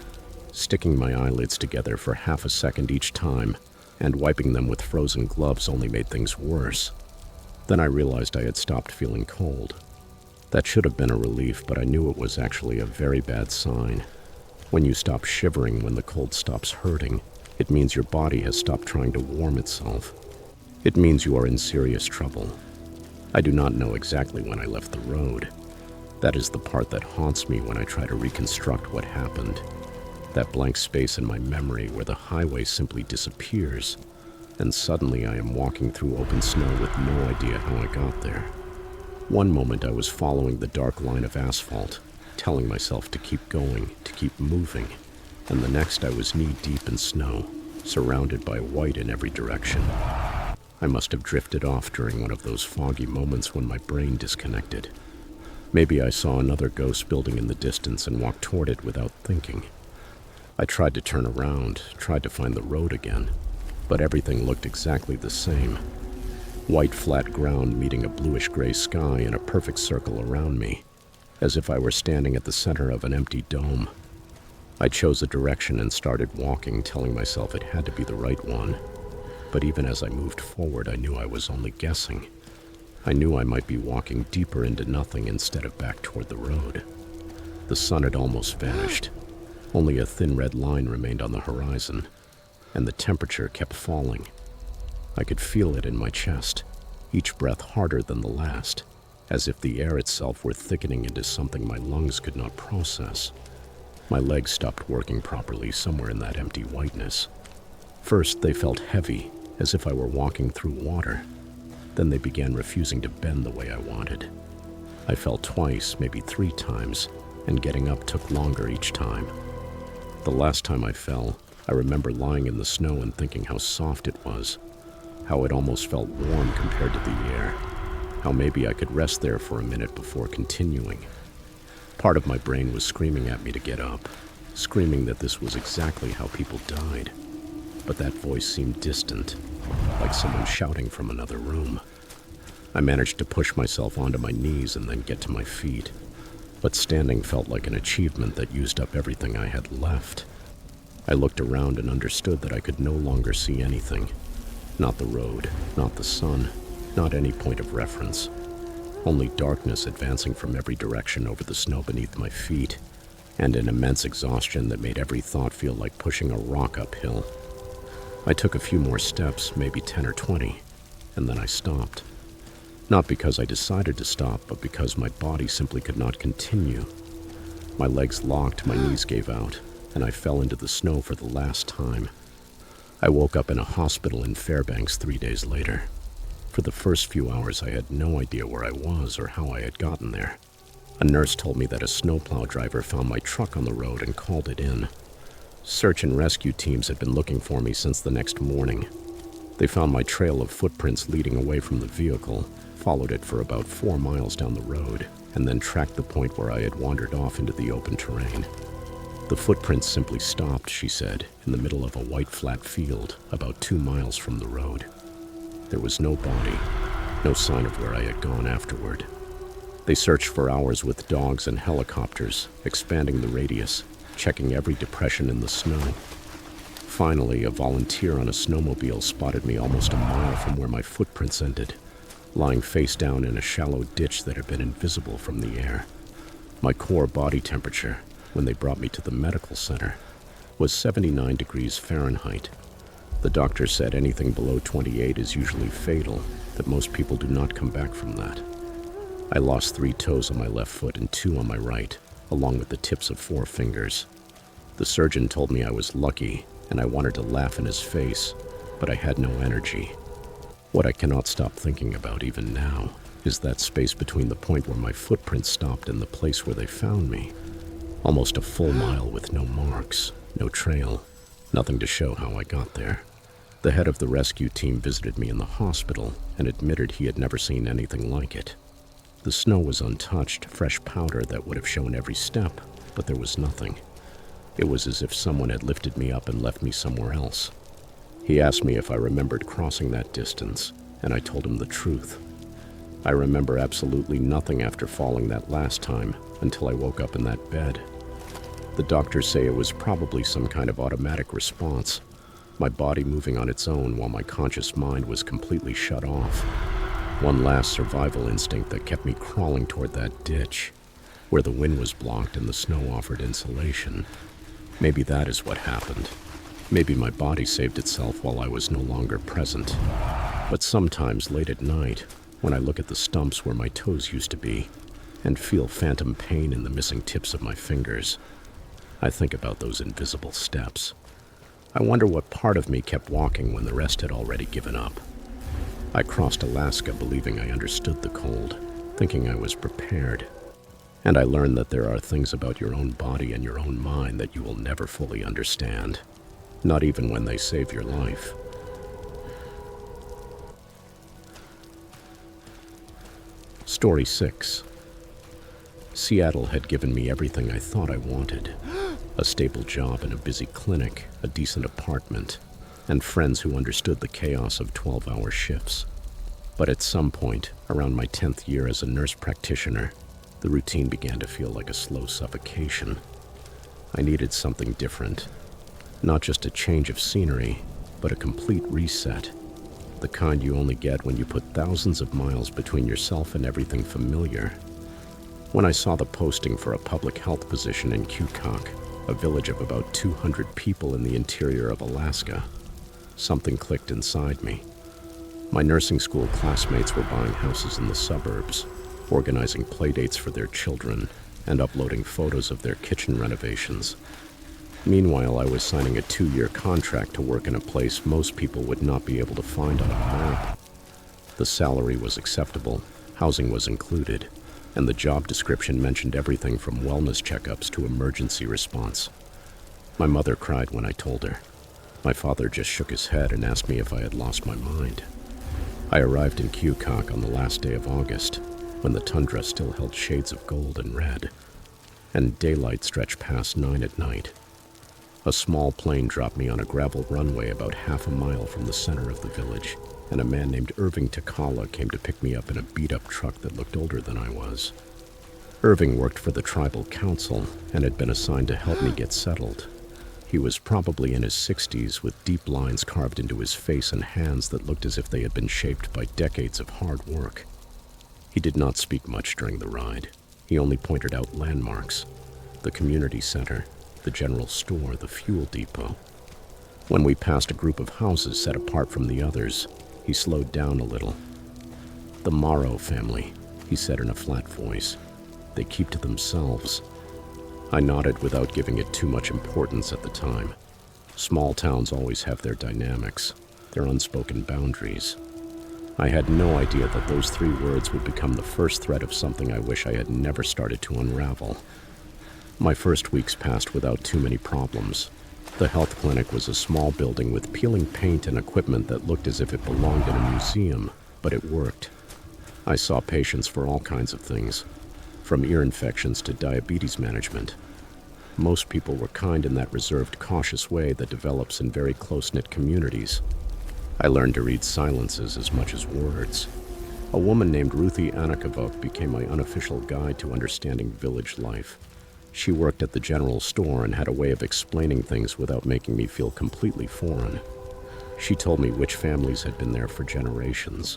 sticking my eyelids together for half a second each time, and wiping them with frozen gloves only made things worse. Then I realized I had stopped feeling cold. That should have been a relief, but I knew it was actually a very bad sign. When you stop shivering when the cold stops hurting, it means your body has stopped trying to warm itself. It means you are in serious trouble. I do not know exactly when I left the road. That is the part that haunts me when I try to reconstruct what happened. That blank space in my memory where the highway simply disappears, and suddenly I am walking through open snow with no idea how I got there. One moment I was following the dark line of asphalt, telling myself to keep going, to keep moving, and the next I was knee-deep in snow, surrounded by white in every direction. I must have drifted off during one of those foggy moments when my brain disconnected. Maybe I saw another ghost building in the distance and walked toward it without thinking. I tried to turn around, tried to find the road again, but everything looked exactly the same. White flat ground meeting a bluish-gray sky in a perfect circle around me, as if I were standing at the center of an empty dome. I chose a direction and started walking, telling myself it had to be the right one. But even as I moved forward, I knew I was only guessing. I knew I might be walking deeper into nothing instead of back toward the road. The sun had almost vanished. Only a thin red line remained on the horizon, and the temperature kept falling. I could feel it in my chest, each breath harder than the last, as if the air itself were thickening into something my lungs could not process. My legs stopped working properly somewhere in that empty whiteness. First, they felt heavy, as if I were walking through water. Then they began refusing to bend the way I wanted. I fell twice, maybe 3 times, and getting up took longer each time. The last time I fell, I remember lying in the snow and thinking how soft it was, how it almost felt warm compared to the air, how maybe I could rest there for a minute before continuing. Part of my brain was screaming at me to get up, screaming that this was exactly how people died. But that voice seemed distant, like someone shouting from another room. I managed to push myself onto my knees and then get to my feet, but standing felt like an achievement that used up everything I had left. I looked around and understood that I could no longer see anything. Not the road, not the sun, not any point of reference. Only darkness advancing from every direction over the snow beneath my feet, and an immense exhaustion that made every thought feel like pushing a rock uphill. I took a few more steps, maybe 10 or 20, and then I stopped. Not because I decided to stop, but because my body simply could not continue. My legs locked, my knees gave out, and I fell into the snow for the last time. I woke up in a hospital in Fairbanks 3 days later. For the first few hours, I had no idea where I was or how I had gotten there. A nurse told me that a snowplow driver found my truck on the road and called it in. Search and rescue teams had been looking for me since the next morning. They found my trail of footprints leading away from the vehicle, followed it for about 4 miles down the road, and then tracked the point where I had wandered off into the open terrain. The footprints simply stopped, she said, in the middle of a white flat field about 2 miles from the road. There was no body, no sign of where I had gone afterward. They searched for hours with dogs and helicopters, expanding the radius, checking every depression in the snow. Finally, a volunteer on a snowmobile spotted me almost a mile from where my footprints ended, lying face down in a shallow ditch that had been invisible from the air. My core body temperature, when they brought me to the medical center, was 79 degrees Fahrenheit. The doctor said anything below 28 is usually fatal, that most people do not come back from that. I lost 3 toes on my left foot and 2 on my right, along with the tips of 4 fingers. The surgeon told me I was lucky, and I wanted to laugh in his face, but I had no energy. What I cannot stop thinking about even now is that space between the point where my footprints stopped and the place where they found me. Almost a full mile with no marks, no trail, nothing to show how I got there. The head of the rescue team visited me in the hospital and admitted he had never seen anything like it. The snow was untouched, fresh powder that would have shown every step, but there was nothing. It was as if someone had lifted me up and left me somewhere else. He asked me if I remembered crossing that distance, and I told him the truth. I remember absolutely nothing after falling that last time until I woke up in that bed. The doctors say it was probably some kind of automatic response, my body moving on its own while my conscious mind was completely shut off. One last survival instinct that kept me crawling toward that ditch, where the wind was blocked and the snow offered insulation. Maybe that is what happened. Maybe my body saved itself while I was no longer present. But sometimes late at night, when I look at the stumps where my toes used to be, and feel phantom pain in the missing tips of my fingers, I think about those invisible steps. I wonder what part of me kept walking when the rest had already given up. I crossed Alaska believing I understood the cold, thinking I was prepared. And I learned that there are things about your own body and your own mind that you will never fully understand, not even when they save your life. Story 6. Seattle had given me everything I thought I wanted. A stable job in a busy clinic, a decent apartment, and friends who understood the chaos of 12-hour shifts. But at some point, around my 10th year as a nurse practitioner, the routine began to feel like a slow suffocation. I needed something different. Not just a change of scenery, but a complete reset. The kind you only get when you put thousands of miles between yourself and everything familiar. When I saw the posting for a public health position in Cucac, a village of about 200 people in the interior of Alaska, something clicked inside me. My nursing school classmates were buying houses in the suburbs. organizing playdates for their children, and uploading photos of their kitchen renovations. Meanwhile, I was signing a 2-year contract to work in a place most people would not be able to find on a map. The salary was acceptable, housing was included, and the job description mentioned everything from wellness checkups to emergency response. My mother cried when I told her. My father just shook his head and asked me if I had lost my mind. I arrived in Cucac on the last day of August, when the tundra still held shades of gold and red, and daylight stretched past 9 at night. A small plane dropped me on a gravel runway about half a mile from the center of the village, and a man named Irving Takala came to pick me up in a beat-up truck that looked older than I was. Irving worked for the tribal council and had been assigned to help me get settled. He was probably in his 60s with deep lines carved into his face and hands that looked as if they had been shaped by decades of hard work. He did not speak much during the ride. He only pointed out landmarks: the community center, the general store, the fuel depot. When we passed a group of houses set apart from the others, he slowed down a little. "The Morrow family," he said in a flat voice. "They keep to themselves." I nodded without giving it too much importance at the time. Small towns always have their dynamics, their unspoken boundaries. I had no idea that those 3 words would become the first thread of something I wish I had never started to unravel. My first weeks passed without too many problems. The health clinic was a small building with peeling paint and equipment that looked as if it belonged in a museum, but it worked. I saw patients for all kinds of things, from ear infections to diabetes management. Most people were kind in that reserved, cautious way that develops in very close-knit communities. I learned to read silences as much as words. A woman named Ruthie Anakovok became my unofficial guide to understanding village life. She worked at the general store and had a way of explaining things without making me feel completely foreign. She told me which families had been there for generations,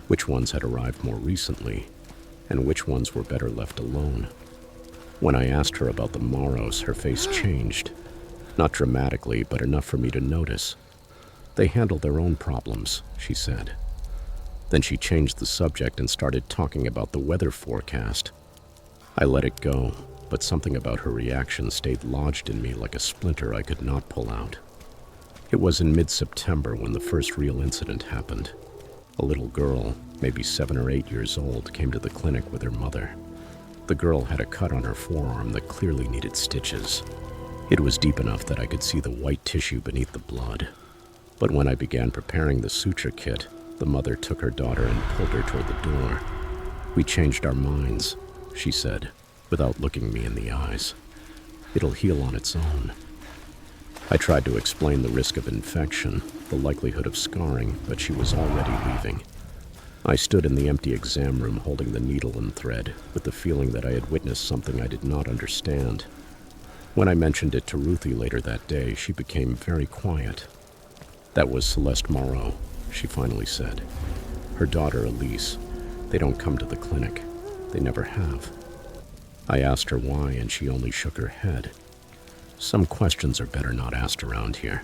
which ones had arrived more recently, and which ones were better left alone. When I asked her about the Morrows, her face changed. Not dramatically, but enough for me to notice. "They handle their own problems," she said. Then she changed the subject and started talking about the weather forecast. I let it go, but something about her reaction stayed lodged in me like a splinter I could not pull out. It was in mid-September when the first real incident happened. A little girl, maybe 7 or 8 years old, came to the clinic with her mother. The girl had a cut on her forearm that clearly needed stitches. It was deep enough that I could see the white tissue beneath the blood. But when I began preparing the suture kit, the mother took her daughter and pulled her toward the door. "We changed our minds," she said, without looking me in the eyes. "It'll heal on its own." I tried to explain the risk of infection, the likelihood of scarring, but she was already leaving. I stood in the empty exam room holding the needle and thread, with the feeling that I had witnessed something I did not understand. When I mentioned it to Ruthie later that day, she became very quiet. "That was Celeste Morrow," she finally said. "Her daughter, Elise. They don't come to the clinic. They never have." I asked her why, and she only shook her head. Some questions are better not asked around here.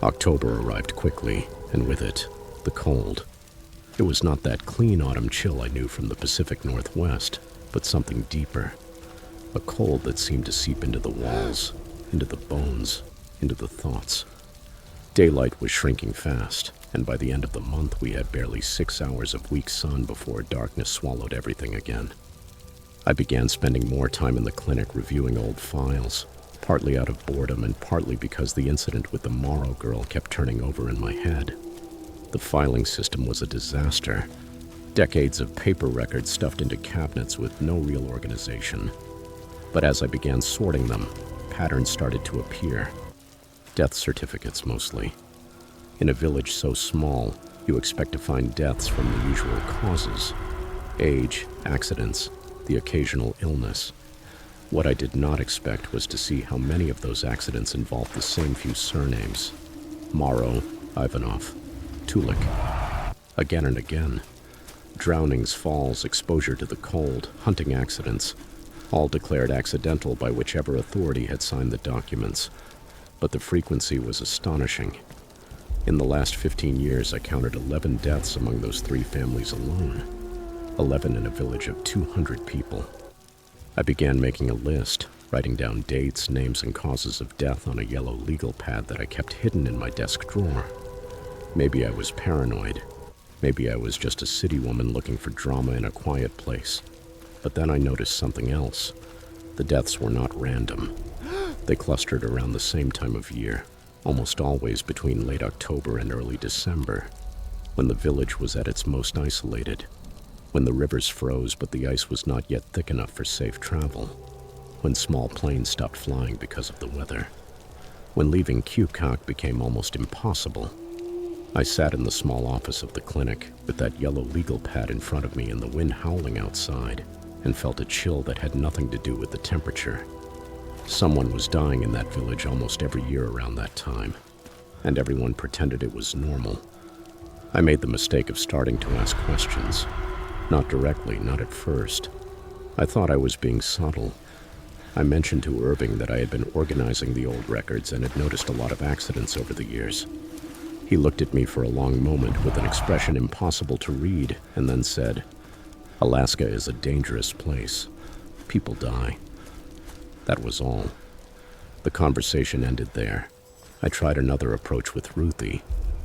October arrived quickly, and with it, the cold. It was not that clean autumn chill I knew from the Pacific Northwest, but something deeper. A cold that seemed to seep into the walls, into the bones, into the thoughts. Daylight was shrinking fast, and by the end of the month we had barely 6 hours of weak sun before darkness swallowed everything again. I began spending more time in the clinic reviewing old files, partly out of boredom and partly because the incident with the Morrow girl kept turning over in my head. The filing system was a disaster. Decades of paper records stuffed into cabinets with no real organization. But as I began sorting them, patterns started to appear. Death certificates mostly. In a village so small, you expect to find deaths from the usual causes: age, accidents, the occasional illness. What I did not expect was to see how many of those accidents involved the same few surnames: Morrow, Ivanov, Tulik. Again and again. Drownings, falls, exposure to the cold, hunting accidents, all declared accidental by whichever authority had signed the documents. But the frequency was astonishing. In the last 15 years, I counted 11 deaths among those 3 families alone. 11 in a village of 200 people. I began making a list, writing down dates, names, and causes of death on a yellow legal pad that I kept hidden in my desk drawer. Maybe I was paranoid. Maybe I was just a city woman looking for drama in a quiet place. But then I noticed something else. The deaths were not random. They clustered around the same time of year, almost always between late October and early December, when the village was at its most isolated, when the rivers froze but the ice was not yet thick enough for safe travel, when small planes stopped flying because of the weather, when leaving Cucac became almost impossible. I sat in the small office of the clinic with that yellow legal pad in front of me and the wind howling outside, and felt a chill that had nothing to do with the temperature. Someone was dying in that village almost every year around that time, and everyone pretended it was normal. I made the mistake of starting to ask questions. Not directly, not at first. I thought I was being subtle. I mentioned to Irving that I had been organizing the old records and had noticed a lot of accidents over the years. He looked at me for a long moment with an expression impossible to read, and then said, "Alaska is a dangerous place. People die." That was all. The conversation ended there. I tried another approach with Ruthie,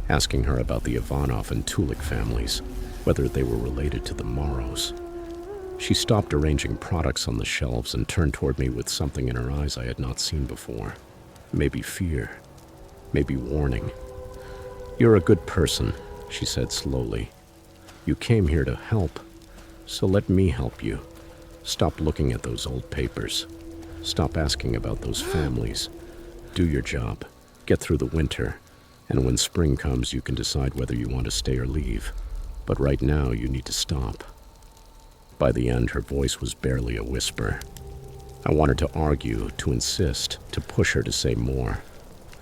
asking her about the Ivanov and Tulik families, whether they were related to the Morrows. She stopped arranging products on the shelves and turned toward me with something in her eyes I had not seen before. Maybe fear, maybe warning. "You're a good person," she said slowly. "You came here to help, so let me help you. Stop looking at those old papers. Stop asking about those families. Do your job. Get through the winter, and when spring comes you can decide whether you want to stay or leave. But right now you need to stop." By the end, her voice was barely a whisper. I wanted to argue, to insist, to push her to say more,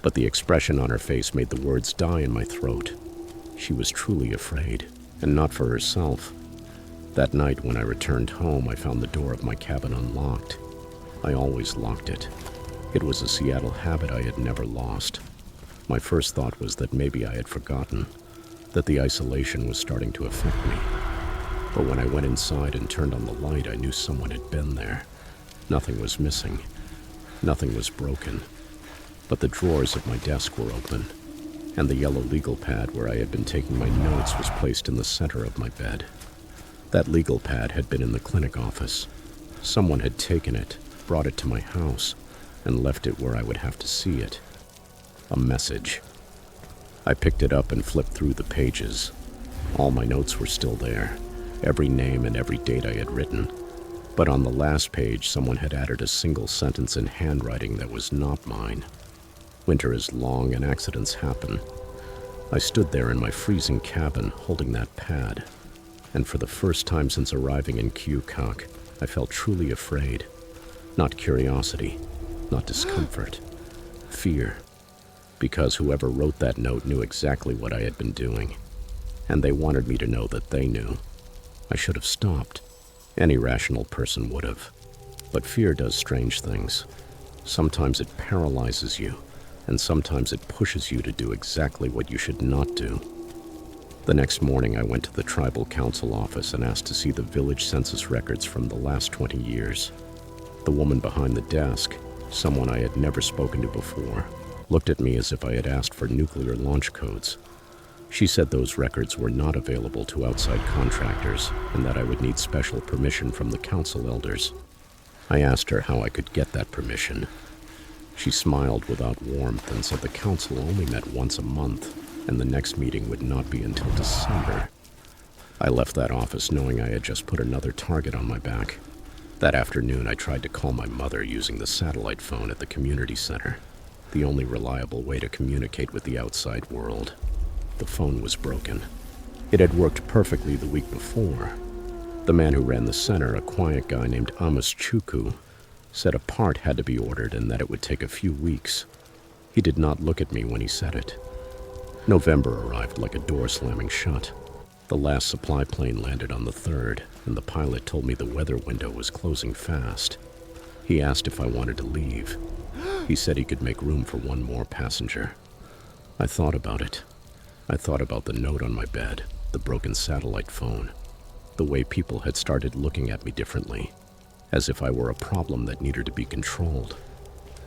but the expression on her face made the words die in my throat. She was truly afraid, and not for herself. That night when I returned home, I found the door of my cabin unlocked. I always locked it. It was a Seattle habit I had never lost. My first thought was that maybe I had forgotten, that the isolation was starting to affect me. But when I went inside and turned on the light, I knew someone had been there. Nothing was missing. Nothing was broken. But the drawers of my desk were open, and the yellow legal pad where I had been taking my notes was placed in the center of my bed. That legal pad had been in the clinic office. Someone had taken it, brought it to my house, and left it where I would have to see it. A message. I picked it up and flipped through the pages. All my notes were still there, every name and every date I had written. But on the last page, someone had added a single sentence in handwriting that was not mine. "Winter is long and accidents happen." I stood there in my freezing cabin, holding that pad, and for the first time since arriving in Cucac, I felt truly afraid. Not curiosity, not discomfort, fear. Because whoever wrote that note knew exactly what I had been doing, and they wanted me to know that they knew. I should have stopped. Any rational person would have. But fear does strange things. Sometimes it paralyzes you, and sometimes it pushes you to do exactly what you should not do. The next morning, I went to the tribal council office and asked to see the village census records from the last 20 years. The woman behind the desk, someone I had never spoken to before, looked at me as if I had asked for nuclear launch codes. She said those records were not available to outside contractors and that I would need special permission from the council elders. I asked her how I could get that permission. She smiled without warmth and said the council only met once a month, and the next meeting would not be until December. I left that office knowing I had just put another target on my back. That afternoon, I tried to call my mother using the satellite phone at the community center, the only reliable way to communicate with the outside world. The phone was broken. It had worked perfectly the week before. The man who ran the center, a quiet guy named Amos Chuku, said a part had to be ordered and that it would take a few weeks. He did not look at me when he said it. November arrived like a door slamming shut. The last supply plane landed on the 3rd, and the pilot told me the weather window was closing fast. He asked if I wanted to leave. He said he could make room for one more passenger. I thought about it. I thought about the note on my bed, the broken satellite phone. The way people had started looking at me differently, as if I were a problem that needed to be controlled.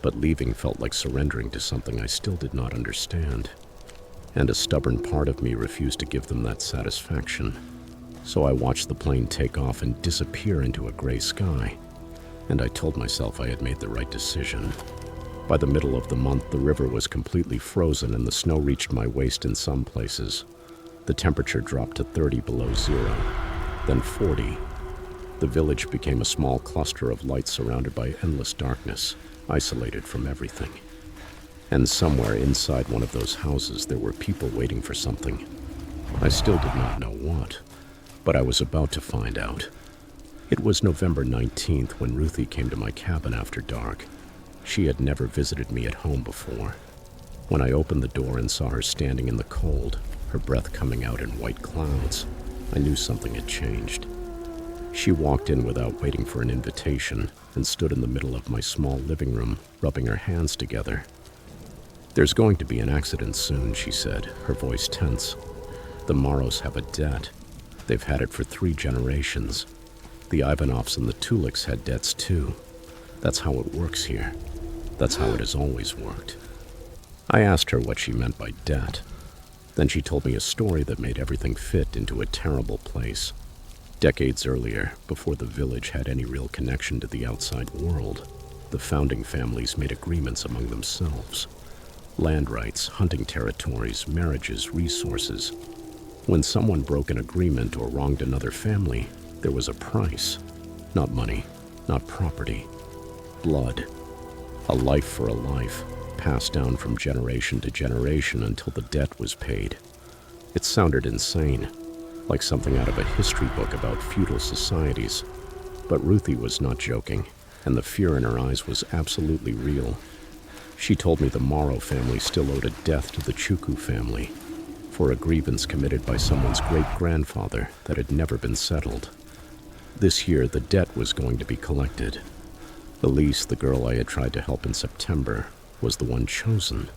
But leaving felt like surrendering to something I still did not understand. And a stubborn part of me refused to give them that satisfaction. So I watched the plane take off and disappear into a gray sky, and I told myself I had made the right decision. By the middle of the month, the river was completely frozen and the snow reached my waist in some places. The temperature dropped to 30 below zero, then 40. The village became a small cluster of lights surrounded by endless darkness, isolated from everything. And somewhere inside one of those houses, there were people waiting for something. I still did not know what, but I was about to find out. It was November 19th when Ruthie came to my cabin after dark. She had never visited me at home before. When I opened the door and saw her standing in the cold, her breath coming out in white clouds, I knew something had changed. She walked in without waiting for an invitation and stood in the middle of my small living room, rubbing her hands together. "There's going to be an accident soon," she said, her voice tense. "The Morrows have a debt. They've had it for 3 generations. The Ivanovs and the Tuliks had debts too. That's how it works here. That's how it has always worked." I asked her what she meant by debt. Then she told me a story that made everything fit into a terrible place. Decades earlier, before the village had any real connection to the outside world, the founding families made agreements among themselves. Land rights, hunting territories, marriages, resources. When someone broke an agreement or wronged another family, there was a price. Not money, not property. Blood. A life for a life, passed down from generation to generation until the debt was paid. It sounded insane, like something out of a history book about feudal societies. But Ruthie was not joking, and the fear in her eyes was absolutely real. She told me the Morrow family still owed a debt to the Chuku family for a grievance committed by someone's great-grandfather that had never been settled. This year, the debt was going to be collected. Elise, the girl I had tried to help in September, was the one chosen.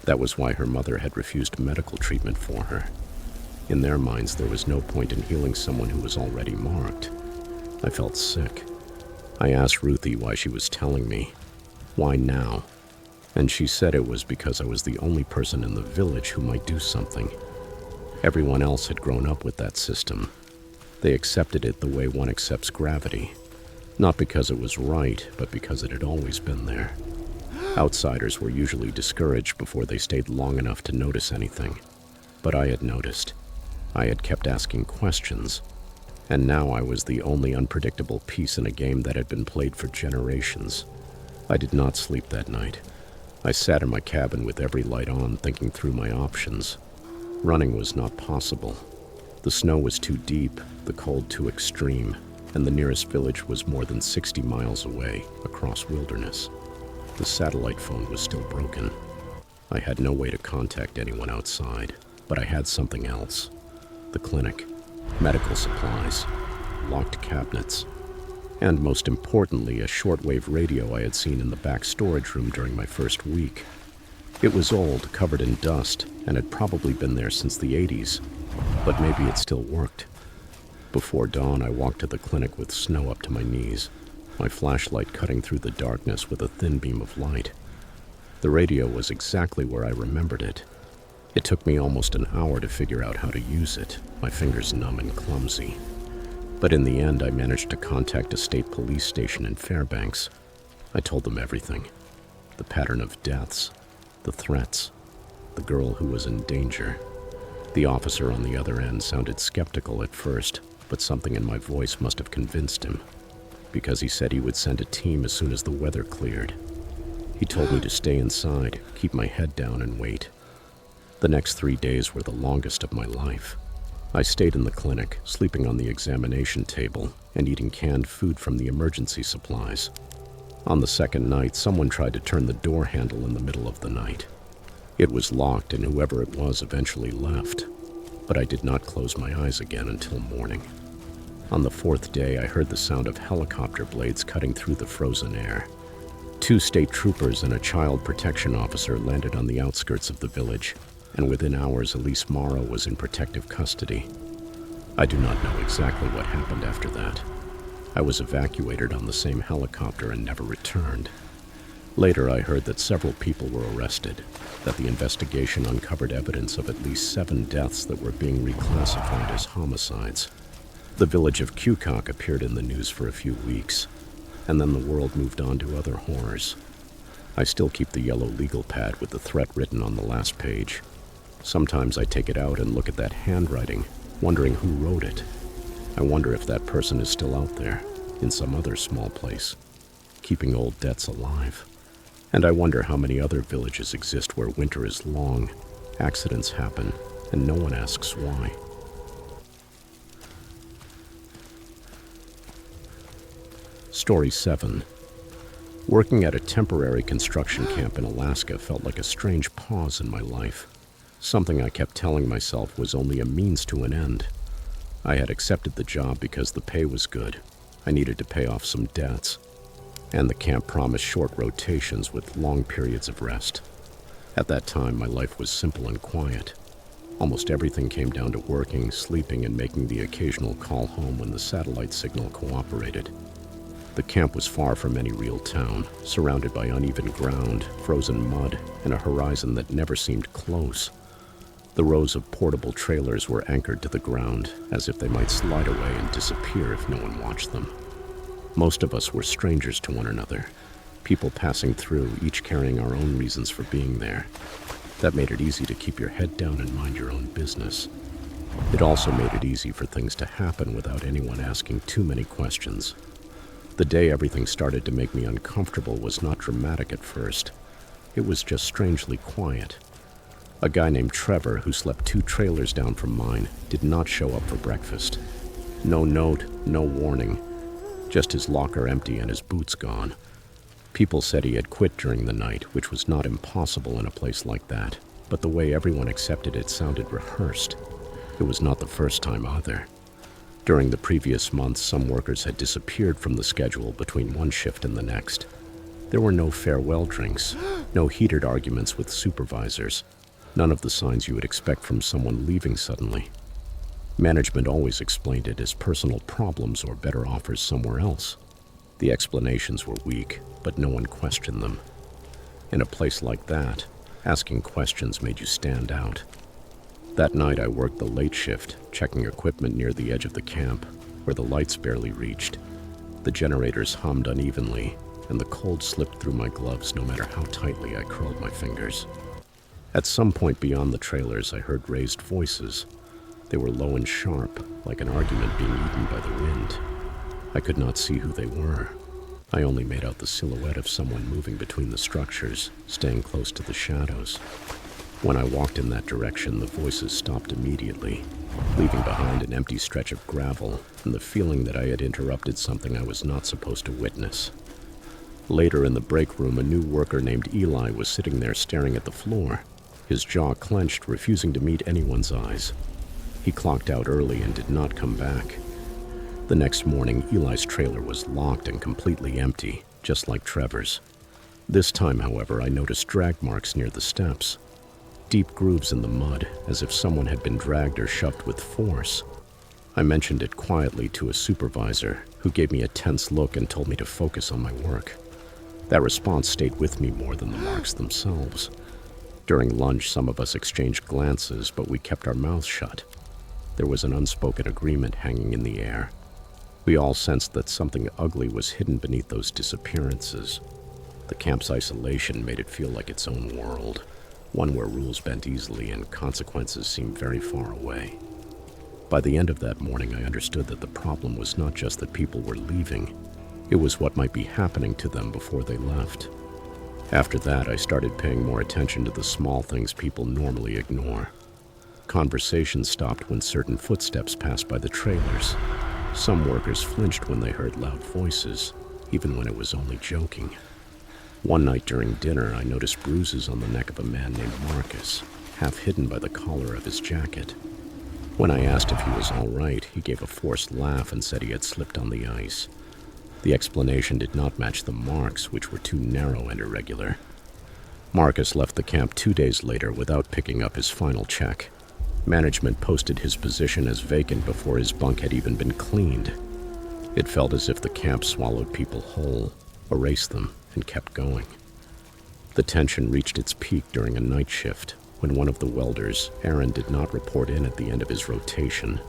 That was why her mother had refused medical treatment for her. In their minds, there was no point in healing someone who was already marked. I felt sick. I asked Ruthie why she was telling me. Why now? And she said it was because I was the only person in the village who might do something. Everyone else had grown up with that system. They accepted it the way one accepts gravity. Not because it was right, but because it had always been there. Outsiders were usually discouraged before they stayed long enough to notice anything. But I had noticed. I had kept asking questions. And now I was the only unpredictable piece in a game that had been played for generations. I did not sleep that night. I sat in my cabin with every light on, thinking through my options. Running was not possible. The snow was too deep, the cold too extreme, and the nearest village was more than 60 miles away, across wilderness. The satellite phone was still broken. I had no way to contact anyone outside, but I had something else. The clinic, medical supplies, locked cabinets, and most importantly, a shortwave radio I had seen in the back storage room during my first week. It was old, covered in dust, and had probably been there since the 80s, but maybe it still worked. Before dawn, I walked to the clinic with snow up to my knees, my flashlight cutting through the darkness with a thin beam of light. The radio was exactly where I remembered it. It took me almost an hour to figure out how to use it, my fingers numb and clumsy. But in the end, I managed to contact a state police station in Fairbanks. I told them everything. The pattern of deaths, the threats, the girl who was in danger. The officer on the other end sounded skeptical at first, but something in my voice must have convinced him, because he said he would send a team as soon as the weather cleared. He told me to stay inside, keep my head down, and wait. The next 3 days were the longest of my life. I stayed in the clinic, sleeping on the examination table and eating canned food from the emergency supplies. On the second night, someone tried to turn the door handle in the middle of the night. It was locked, and whoever it was eventually left, but I did not close my eyes again until morning. On the 4th day, I heard the sound of helicopter blades cutting through the frozen air. 2 state troopers and a child protection officer landed on the outskirts of the village, and within hours, Elise Morrow was in protective custody. I do not know exactly what happened after that. I was evacuated on the same helicopter and never returned. Later, I heard that several people were arrested, that the investigation uncovered evidence of at least 7 deaths that were being reclassified as homicides. The village of Cucock appeared in the news for a few weeks, and then the world moved on to other horrors. I still keep the yellow legal pad with the threat written on the last page. Sometimes I take it out and look at that handwriting, wondering who wrote it. I wonder if that person is still out there, in some other small place, keeping old debts alive. And I wonder how many other villages exist where winter is long, accidents happen, and no one asks why. Story 7. Working at a temporary construction camp in Alaska felt like a strange pause in my life. Something I kept telling myself was only a means to an end. I had accepted the job because the pay was good. I needed to pay off some debts. And the camp promised short rotations with long periods of rest. At that time, my life was simple and quiet. Almost everything came down to working, sleeping, and making the occasional call home when the satellite signal cooperated. The camp was far from any real town, surrounded by uneven ground, frozen mud, and a horizon that never seemed close. The rows of portable trailers were anchored to the ground, as if they might slide away and disappear if no one watched them. Most of us were strangers to one another, people passing through, each carrying our own reasons for being there. That made it easy to keep your head down and mind your own business. It also made it easy for things to happen without anyone asking too many questions. The day everything started to make me uncomfortable was not dramatic at first. It was just strangely quiet. A guy named Trevor, who slept 2 trailers down from mine, did not show up for breakfast. No note, no warning. Just his locker empty and his boots gone. People said he had quit during the night, which was not impossible in a place like that, but the way everyone accepted it sounded rehearsed. It was not the first time either. During the previous months, some workers had disappeared from the schedule between one shift and the next. There were no farewell drinks, no heated arguments with supervisors, none of the signs you would expect from someone leaving suddenly. Management always explained it as personal problems or better offers somewhere else. The explanations were weak, but no one questioned them. In a place like that, asking questions made you stand out. That night I worked the late shift, checking equipment near the edge of the camp, where the lights barely reached. The generators hummed unevenly, and the cold slipped through my gloves no matter how tightly I curled my fingers. At some point beyond the trailers, I heard raised voices. They were low and sharp, like an argument being eaten by the wind. I could not see who they were. I only made out the silhouette of someone moving between the structures, staying close to the shadows. When I walked in that direction, the voices stopped immediately, leaving behind an empty stretch of gravel and the feeling that I had interrupted something I was not supposed to witness. Later in the break room, a new worker named Eli was sitting there staring at the floor, his jaw clenched, refusing to meet anyone's eyes. He clocked out early and did not come back. The next morning, Eli's trailer was locked and completely empty, just like Trevor's. This time, however, I noticed drag marks near the steps. Deep grooves in the mud, as if someone had been dragged or shoved with force. I mentioned it quietly to a supervisor, who gave me a tense look and told me to focus on my work. That response stayed with me more than the marks themselves. During lunch, some of us exchanged glances, but we kept our mouths shut. There was an unspoken agreement hanging in the air. We all sensed that something ugly was hidden beneath those disappearances. The camp's isolation made it feel like its own world, one where rules bent easily and consequences seemed very far away. By the end of that morning, I understood that the problem was not just that people were leaving. It was what might be happening to them before they left. After that, I started paying more attention to the small things people normally ignore. Conversation stopped when certain footsteps passed by the trailers. Some workers flinched when they heard loud voices, even when it was only joking. One night during dinner, I noticed bruises on the neck of a man named Marcus, half hidden by the collar of his jacket. When I asked if he was all right, he gave a forced laugh and said he had slipped on the ice. The explanation did not match the marks, which were too narrow and irregular. Marcus left the camp 2 days later without picking up his final check. Management posted his position as vacant before his bunk had even been cleaned. It felt as if the camp swallowed people whole, erased them, and kept going. The tension reached its peak during a night shift when one of the welders, Aaron, did not report in at the end of his rotation.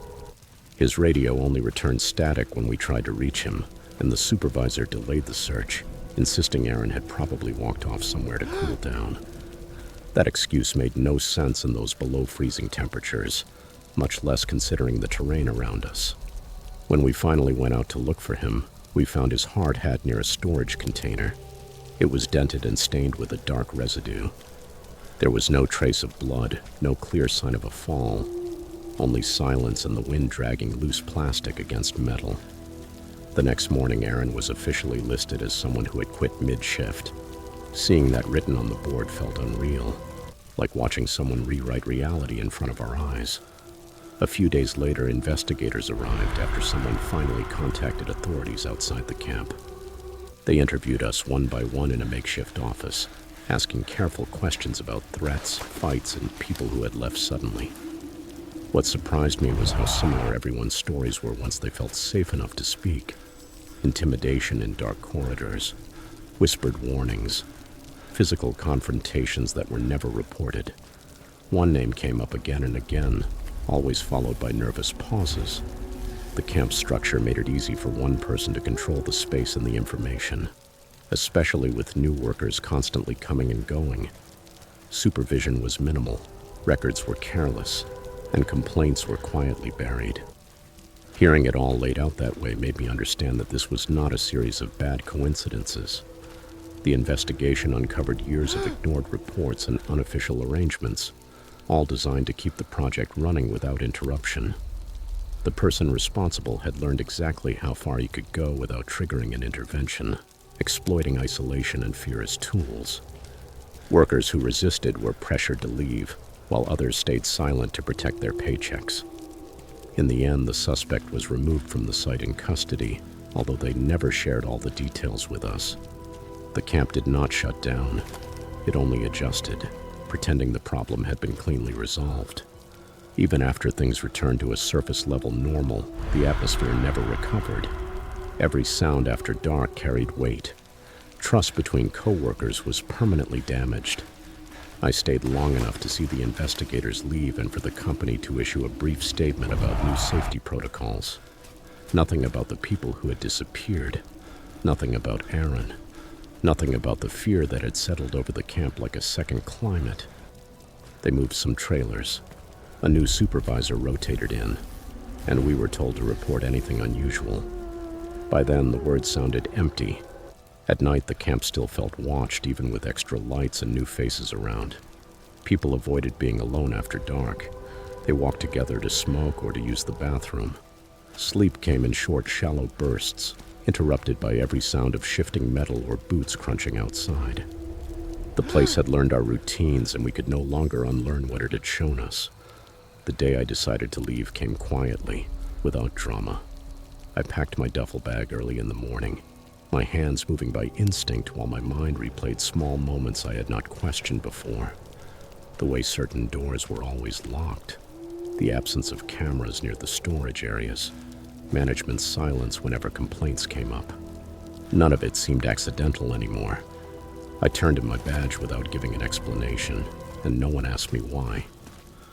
His radio only returned static when we tried to reach him, and the supervisor delayed the search, insisting Aaron had probably walked off somewhere to cool down. That excuse made no sense in those below-freezing temperatures, much less considering the terrain around us. When we finally went out to look for him, we found his hard hat near a storage container. It was dented and stained with a dark residue. There was no trace of blood, no clear sign of a fall, only silence and the wind dragging loose plastic against metal. The next morning, Aaron was officially listed as someone who had quit mid-shift. Seeing that written on the board felt unreal, like watching someone rewrite reality in front of our eyes. A few days later, investigators arrived after someone finally contacted authorities outside the camp. They interviewed us one by one in a makeshift office, asking careful questions about threats, fights, and people who had left suddenly. What surprised me was how similar everyone's stories were once they felt safe enough to speak. Intimidation in dark corridors, whispered warnings, physical confrontations that were never reported. One name came up again and again, always followed by nervous pauses. The camp structure made it easy for one person to control the space and the information, especially with new workers constantly coming and going. Supervision was minimal, records were careless, and complaints were quietly buried. Hearing it all laid out that way made me understand that this was not a series of bad coincidences. The investigation uncovered years of ignored reports and unofficial arrangements, all designed to keep the project running without interruption. The person responsible had learned exactly how far he could go without triggering an intervention, exploiting isolation and fear as tools. Workers who resisted were pressured to leave, while others stayed silent to protect their paychecks. In the end, the suspect was removed from the site in custody, although they never shared all the details with us. The camp did not shut down. It only adjusted, pretending the problem had been cleanly resolved. Even after things returned to a surface-level normal, the atmosphere never recovered. Every sound after dark carried weight. Trust between co-workers was permanently damaged. I stayed long enough to see the investigators leave and for the company to issue a brief statement about new safety protocols. Nothing about the people who had disappeared. Nothing about Aaron. Nothing about the fear that had settled over the camp like a second climate. They moved some trailers. A new supervisor rotated in, and we were told to report anything unusual. By then, the word sounded empty. At night, the camp still felt watched, even with extra lights and new faces around. People avoided being alone after dark. They walked together to smoke or to use the bathroom. Sleep came in short, shallow bursts, interrupted by every sound of shifting metal or boots crunching outside. The place had learned our routines, and we could no longer unlearn what it had shown us. The day I decided to leave came quietly, without drama. I packed my duffel bag early in the morning, my hands moving by instinct while my mind replayed small moments I had not questioned before. The way certain doors were always locked, the absence of cameras near the storage areas, management's silence whenever complaints came up. None of it seemed accidental anymore. I turned in my badge without giving an explanation, and no one asked me why.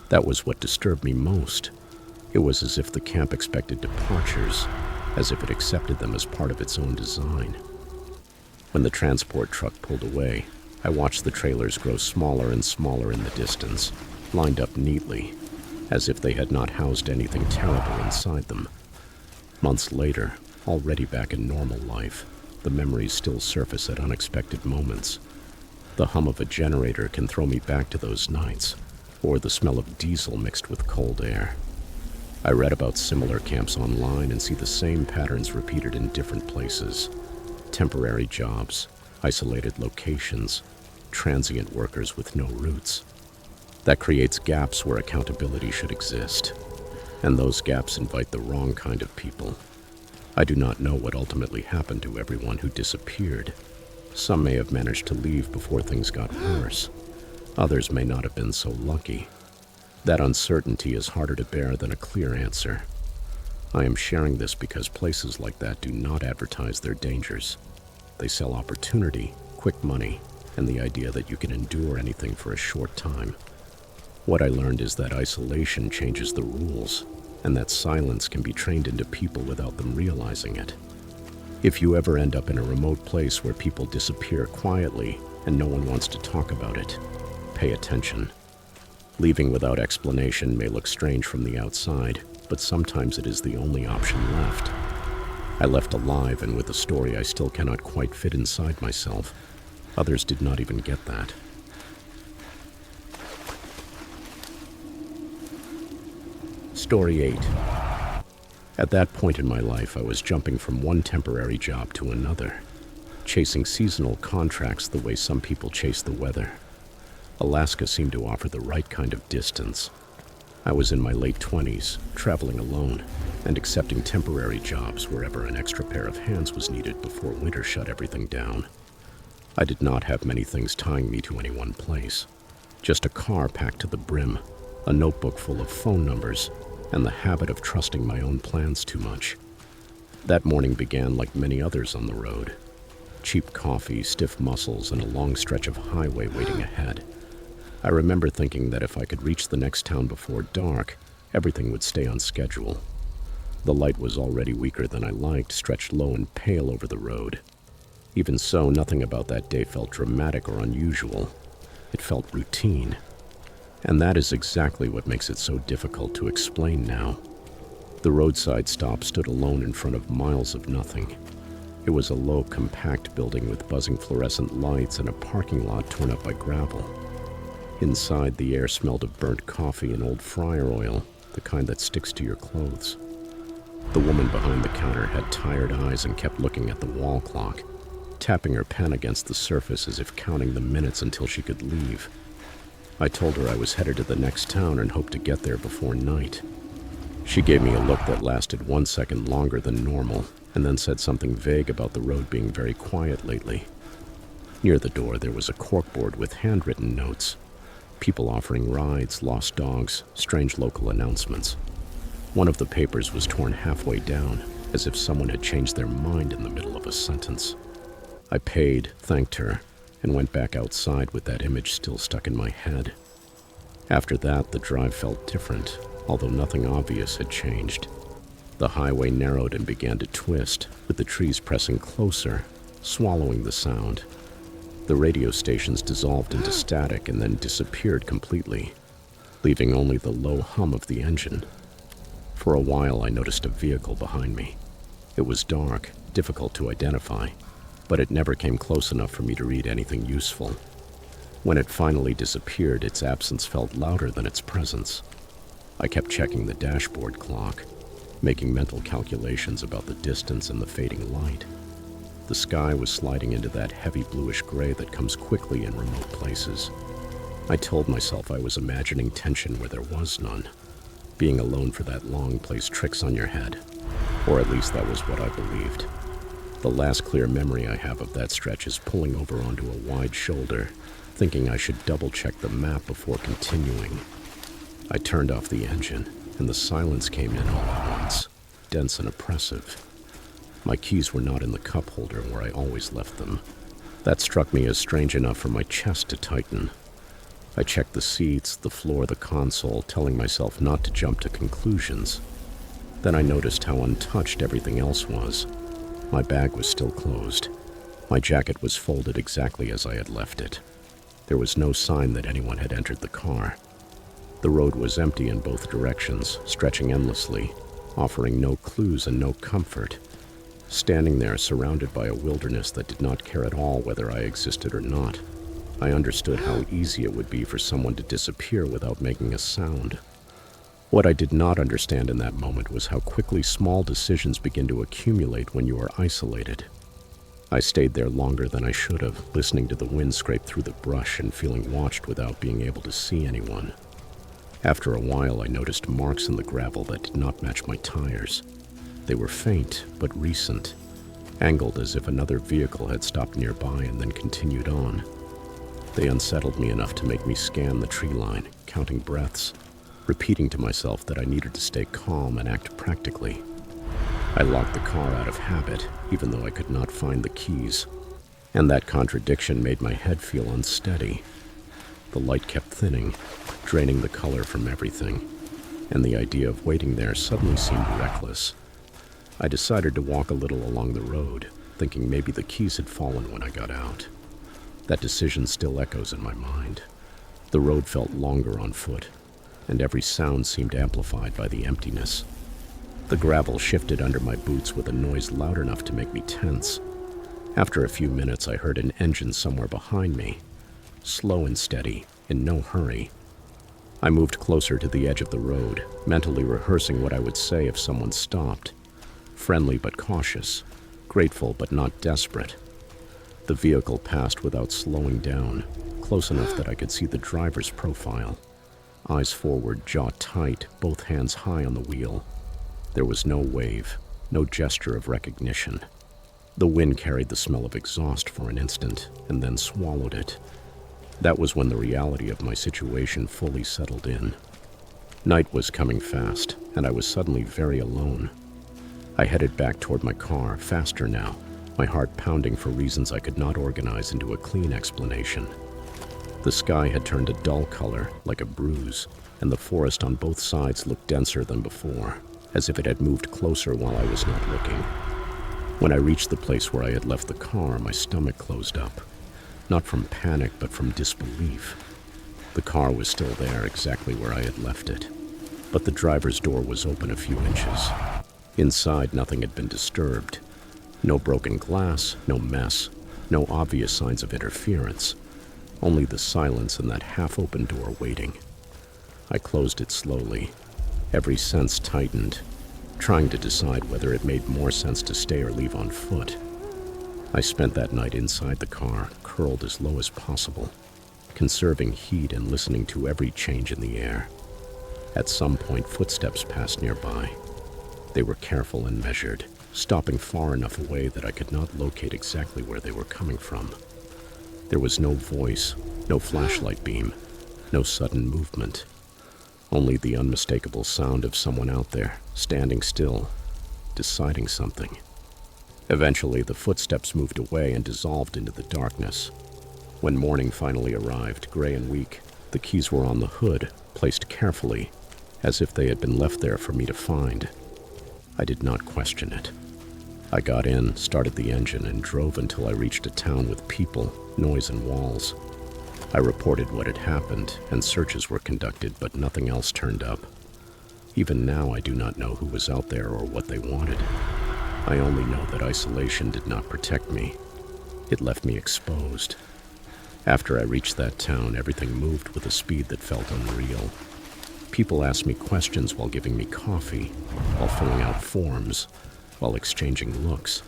That was what disturbed me most. It was as if the camp expected departures, as if it accepted them as part of its own design. When the transport truck pulled away, I watched the trailers grow smaller and smaller in the distance, lined up neatly, as if they had not housed anything terrible inside them. Months later, already back in normal life, the memories still surface at unexpected moments. The hum of a generator can throw me back to those nights, or the smell of diesel mixed with cold air. I read about similar camps online and see the same patterns repeated in different places. Temporary jobs, isolated locations, transient workers with no roots. That creates gaps where accountability should exist, and those gaps invite the wrong kind of people. I do not know what ultimately happened to everyone who disappeared. Some may have managed to leave before things got worse. Others may not have been so lucky. That uncertainty is harder to bear than a clear answer. I am sharing this because places like that do not advertise their dangers. They sell opportunity, quick money, and the idea that you can endure anything for a short time. What I learned is that isolation changes the rules, and that silence can be trained into people without them realizing it. If you ever end up in a remote place where people disappear quietly and no one wants to talk about it, pay attention. Leaving without explanation may look strange from the outside, but sometimes it is the only option left. I left alive and with a story I still cannot quite fit inside myself. Others did not even get that. Story 8. At that point in my life, I was jumping from one temporary job to another, chasing seasonal contracts the way some people chase the weather. Alaska seemed to offer the right kind of distance. I was in my late 20s, traveling alone, and accepting temporary jobs wherever an extra pair of hands was needed before winter shut everything down. I did not have many things tying me to any one place. Just a car packed to the brim, a notebook full of phone numbers, and the habit of trusting my own plans too much. That morning began like many others on the road. Cheap coffee, stiff muscles, and a long stretch of highway waiting ahead. I remember thinking that if I could reach the next town before dark, everything would stay on schedule. The light was already weaker than I liked, stretched low and pale over the road. Even so, nothing about that day felt dramatic or unusual. It felt routine. And that is exactly what makes it so difficult to explain now. The roadside stop stood alone in front of miles of nothing. It was a low, compact building with buzzing fluorescent lights and a parking lot torn up by gravel. Inside, the air smelled of burnt coffee and old fryer oil, the kind that sticks to your clothes. The woman behind the counter had tired eyes and kept looking at the wall clock, tapping her pen against the surface as if counting the minutes until she could leave. I told her I was headed to the next town and hoped to get there before night. She gave me a look that lasted 1 second longer than normal, and then said something vague about the road being very quiet lately. Near the door, there was a corkboard with handwritten notes. People offering rides, lost dogs, strange local announcements. One of the papers was torn halfway down, as if someone had changed their mind in the middle of a sentence. I paid, thanked her, and went back outside with that image still stuck in my head. After that, the drive felt different, although nothing obvious had changed. The highway narrowed and began to twist, with the trees pressing closer, swallowing the sound. The radio stations dissolved into static and then disappeared completely, leaving only the low hum of the engine. For a while, I noticed a vehicle behind me. It was dark, difficult to identify, but it never came close enough for me to read anything useful. When it finally disappeared, its absence felt louder than its presence. I kept checking the dashboard clock, making mental calculations about the distance and the fading light. The sky was sliding into that heavy bluish gray that comes quickly in remote places. I told myself I was imagining tension where there was none. Being alone for that long plays tricks on your head, or at least that was what I believed. The last clear memory I have of that stretch is pulling over onto a wide shoulder, thinking I should double-check the map before continuing. I turned off the engine, and the silence came in all at once, dense and oppressive. My keys were not in the cup holder where I always left them. That struck me as strange enough for my chest to tighten. I checked the seats, the floor, the console, telling myself not to jump to conclusions. Then I noticed how untouched everything else was. My bag was still closed. My jacket was folded exactly as I had left it. There was no sign that anyone had entered the car. The road was empty in both directions, stretching endlessly, offering no clues and no comfort. Standing there, surrounded by a wilderness that did not care at all whether I existed or not, I understood how easy it would be for someone to disappear without making a sound. What I did not understand in that moment was how quickly small decisions begin to accumulate when you are isolated. I stayed there longer than I should have, listening to the wind scrape through the brush and feeling watched without being able to see anyone. After a while, I noticed marks in the gravel that did not match my tires. They were faint, but recent, angled as if another vehicle had stopped nearby and then continued on. They unsettled me enough to make me scan the tree line, counting breaths. repeating to myself that I needed to stay calm and act practically. I locked the car out of habit, even though I could not find the keys, and that contradiction made my head feel unsteady. The light kept thinning, draining the color from everything, and the idea of waiting there suddenly seemed reckless. I decided to walk a little along the road, thinking maybe the keys had fallen when I got out. That decision still echoes in my mind. The road felt longer on foot, and every sound seemed amplified by the emptiness. The gravel shifted under my boots with a noise loud enough to make me tense. After a few minutes, I heard an engine somewhere behind me, slow and steady, in no hurry. I moved closer to the edge of the road, mentally rehearsing what I would say if someone stopped. Friendly but cautious, grateful but not desperate. The vehicle passed without slowing down, close enough that I could see the driver's profile. Eyes forward, jaw tight, both hands high on the wheel. There was no wave, no gesture of recognition. The wind carried the smell of exhaust for an instant, and then swallowed it. That was when the reality of my situation fully settled in. Night was coming fast, and I was suddenly very alone. I headed back toward my car, faster now, my heart pounding for reasons I could not organize into a clean explanation. The sky had turned a dull color, like a bruise, and the forest on both sides looked denser than before, as if it had moved closer while I was not looking. When I reached the place where I had left the car, my stomach closed up. Not from panic, but from disbelief. The car was still there, exactly where I had left it. But the driver's door was open a few inches. Inside, nothing had been disturbed. No broken glass, no mess, no obvious signs of interference. Only the silence and that half-open door waiting. I closed it slowly. Every sense tightened, trying to decide whether it made more sense to stay or leave on foot. I spent that night inside the car, curled as low as possible, conserving heat and listening to every change in the air. At some point, footsteps passed nearby. They were careful and measured, stopping far enough away that I could not locate exactly where they were coming from. There was no voice, no flashlight beam, no sudden movement. Only the unmistakable sound of someone out there, standing still, deciding something. Eventually, the footsteps moved away and dissolved into the darkness. When morning finally arrived, gray and weak, the keys were on the hood, placed carefully, as if they had been left there for me to find. I did not question it. I got in, started the engine, and drove until I reached a town with people, noise, and walls. I reported what had happened, and searches were conducted, but nothing else turned up. Even now, I do not know who was out there or what they wanted. I only know that isolation did not protect me. It left me exposed. After I reached that town, everything moved with a speed that felt unreal. People asked me questions while giving me coffee, while filling out forms, while exchanging looks.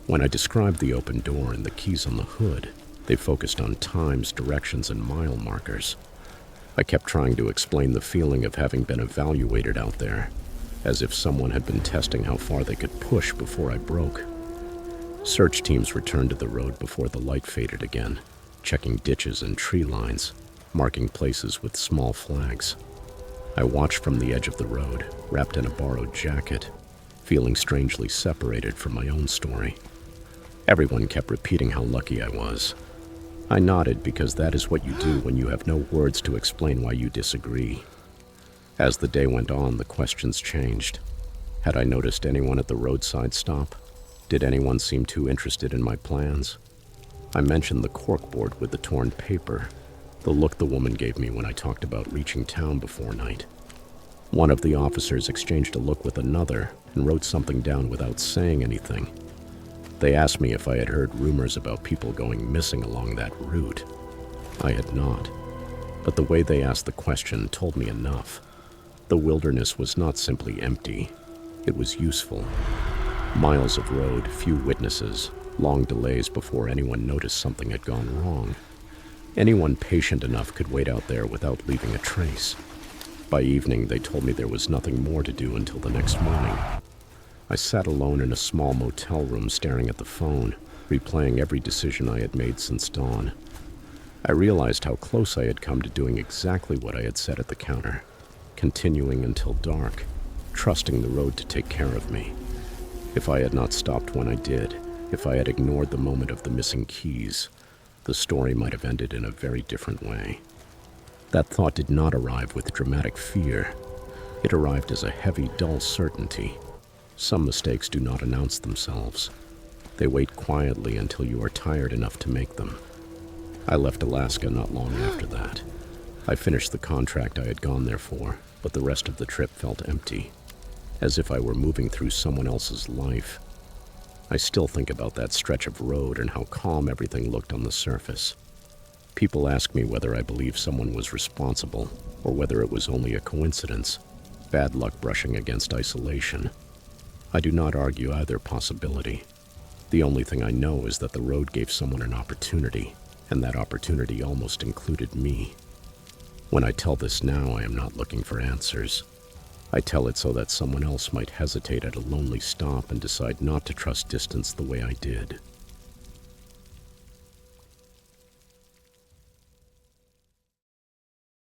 When I described the open door and the keys on the hood, they focused on times, directions, and mile markers. I kept trying to explain the feeling of having been evaluated out there, as if someone had been testing how far they could push before I broke. Search teams returned to the road before the light faded again, checking ditches and tree lines, marking places with small flags. I watched from the edge of the road, wrapped in a borrowed jacket, feeling strangely separated from my own story. Everyone kept repeating how lucky I was. I nodded because that is what you do when you have no words to explain why you disagree. As the day went on, the questions changed. Had I noticed anyone at the roadside stop? Did anyone seem too interested in my plans? I mentioned the corkboard with the torn paper, the look the woman gave me when I talked about reaching town before night. One of the officers exchanged a look with another and wrote something down without saying anything. They asked me if I had heard rumors about people going missing along that route. I had not, but the way they asked the question told me enough. The wilderness was not simply empty, it was useful. Miles of road, few witnesses, long delays before anyone noticed something had gone wrong. Anyone patient enough could wait out there without leaving a trace. By evening, they told me there was nothing more to do until the next morning. I sat alone in a small motel room staring at the phone, replaying every decision I had made since dawn. I realized how close I had come to doing exactly what I had said at the counter. continuing until dark, trusting the road to take care of me. If I had not stopped when I did, if I had ignored the moment of the missing keys, the story might have ended in a very different way. That thought did not arrive with dramatic fear. It arrived as a heavy, dull certainty. Some mistakes do not announce themselves. They wait quietly until you are tired enough to make them. I left Alaska not long after that. I finished the contract I had gone there for, but the rest of the trip felt empty, as if I were moving through someone else's life. I still think about that stretch of road and how calm everything looked on the surface. People ask me whether I believe someone was responsible or whether it was only a coincidence, bad luck brushing against isolation. I do not argue either possibility. The only thing I know is that the road gave someone an opportunity, and that opportunity almost included me. When I tell this now, I am not looking for answers. I tell it so that someone else might hesitate at a lonely stop and decide not to trust distance the way I did.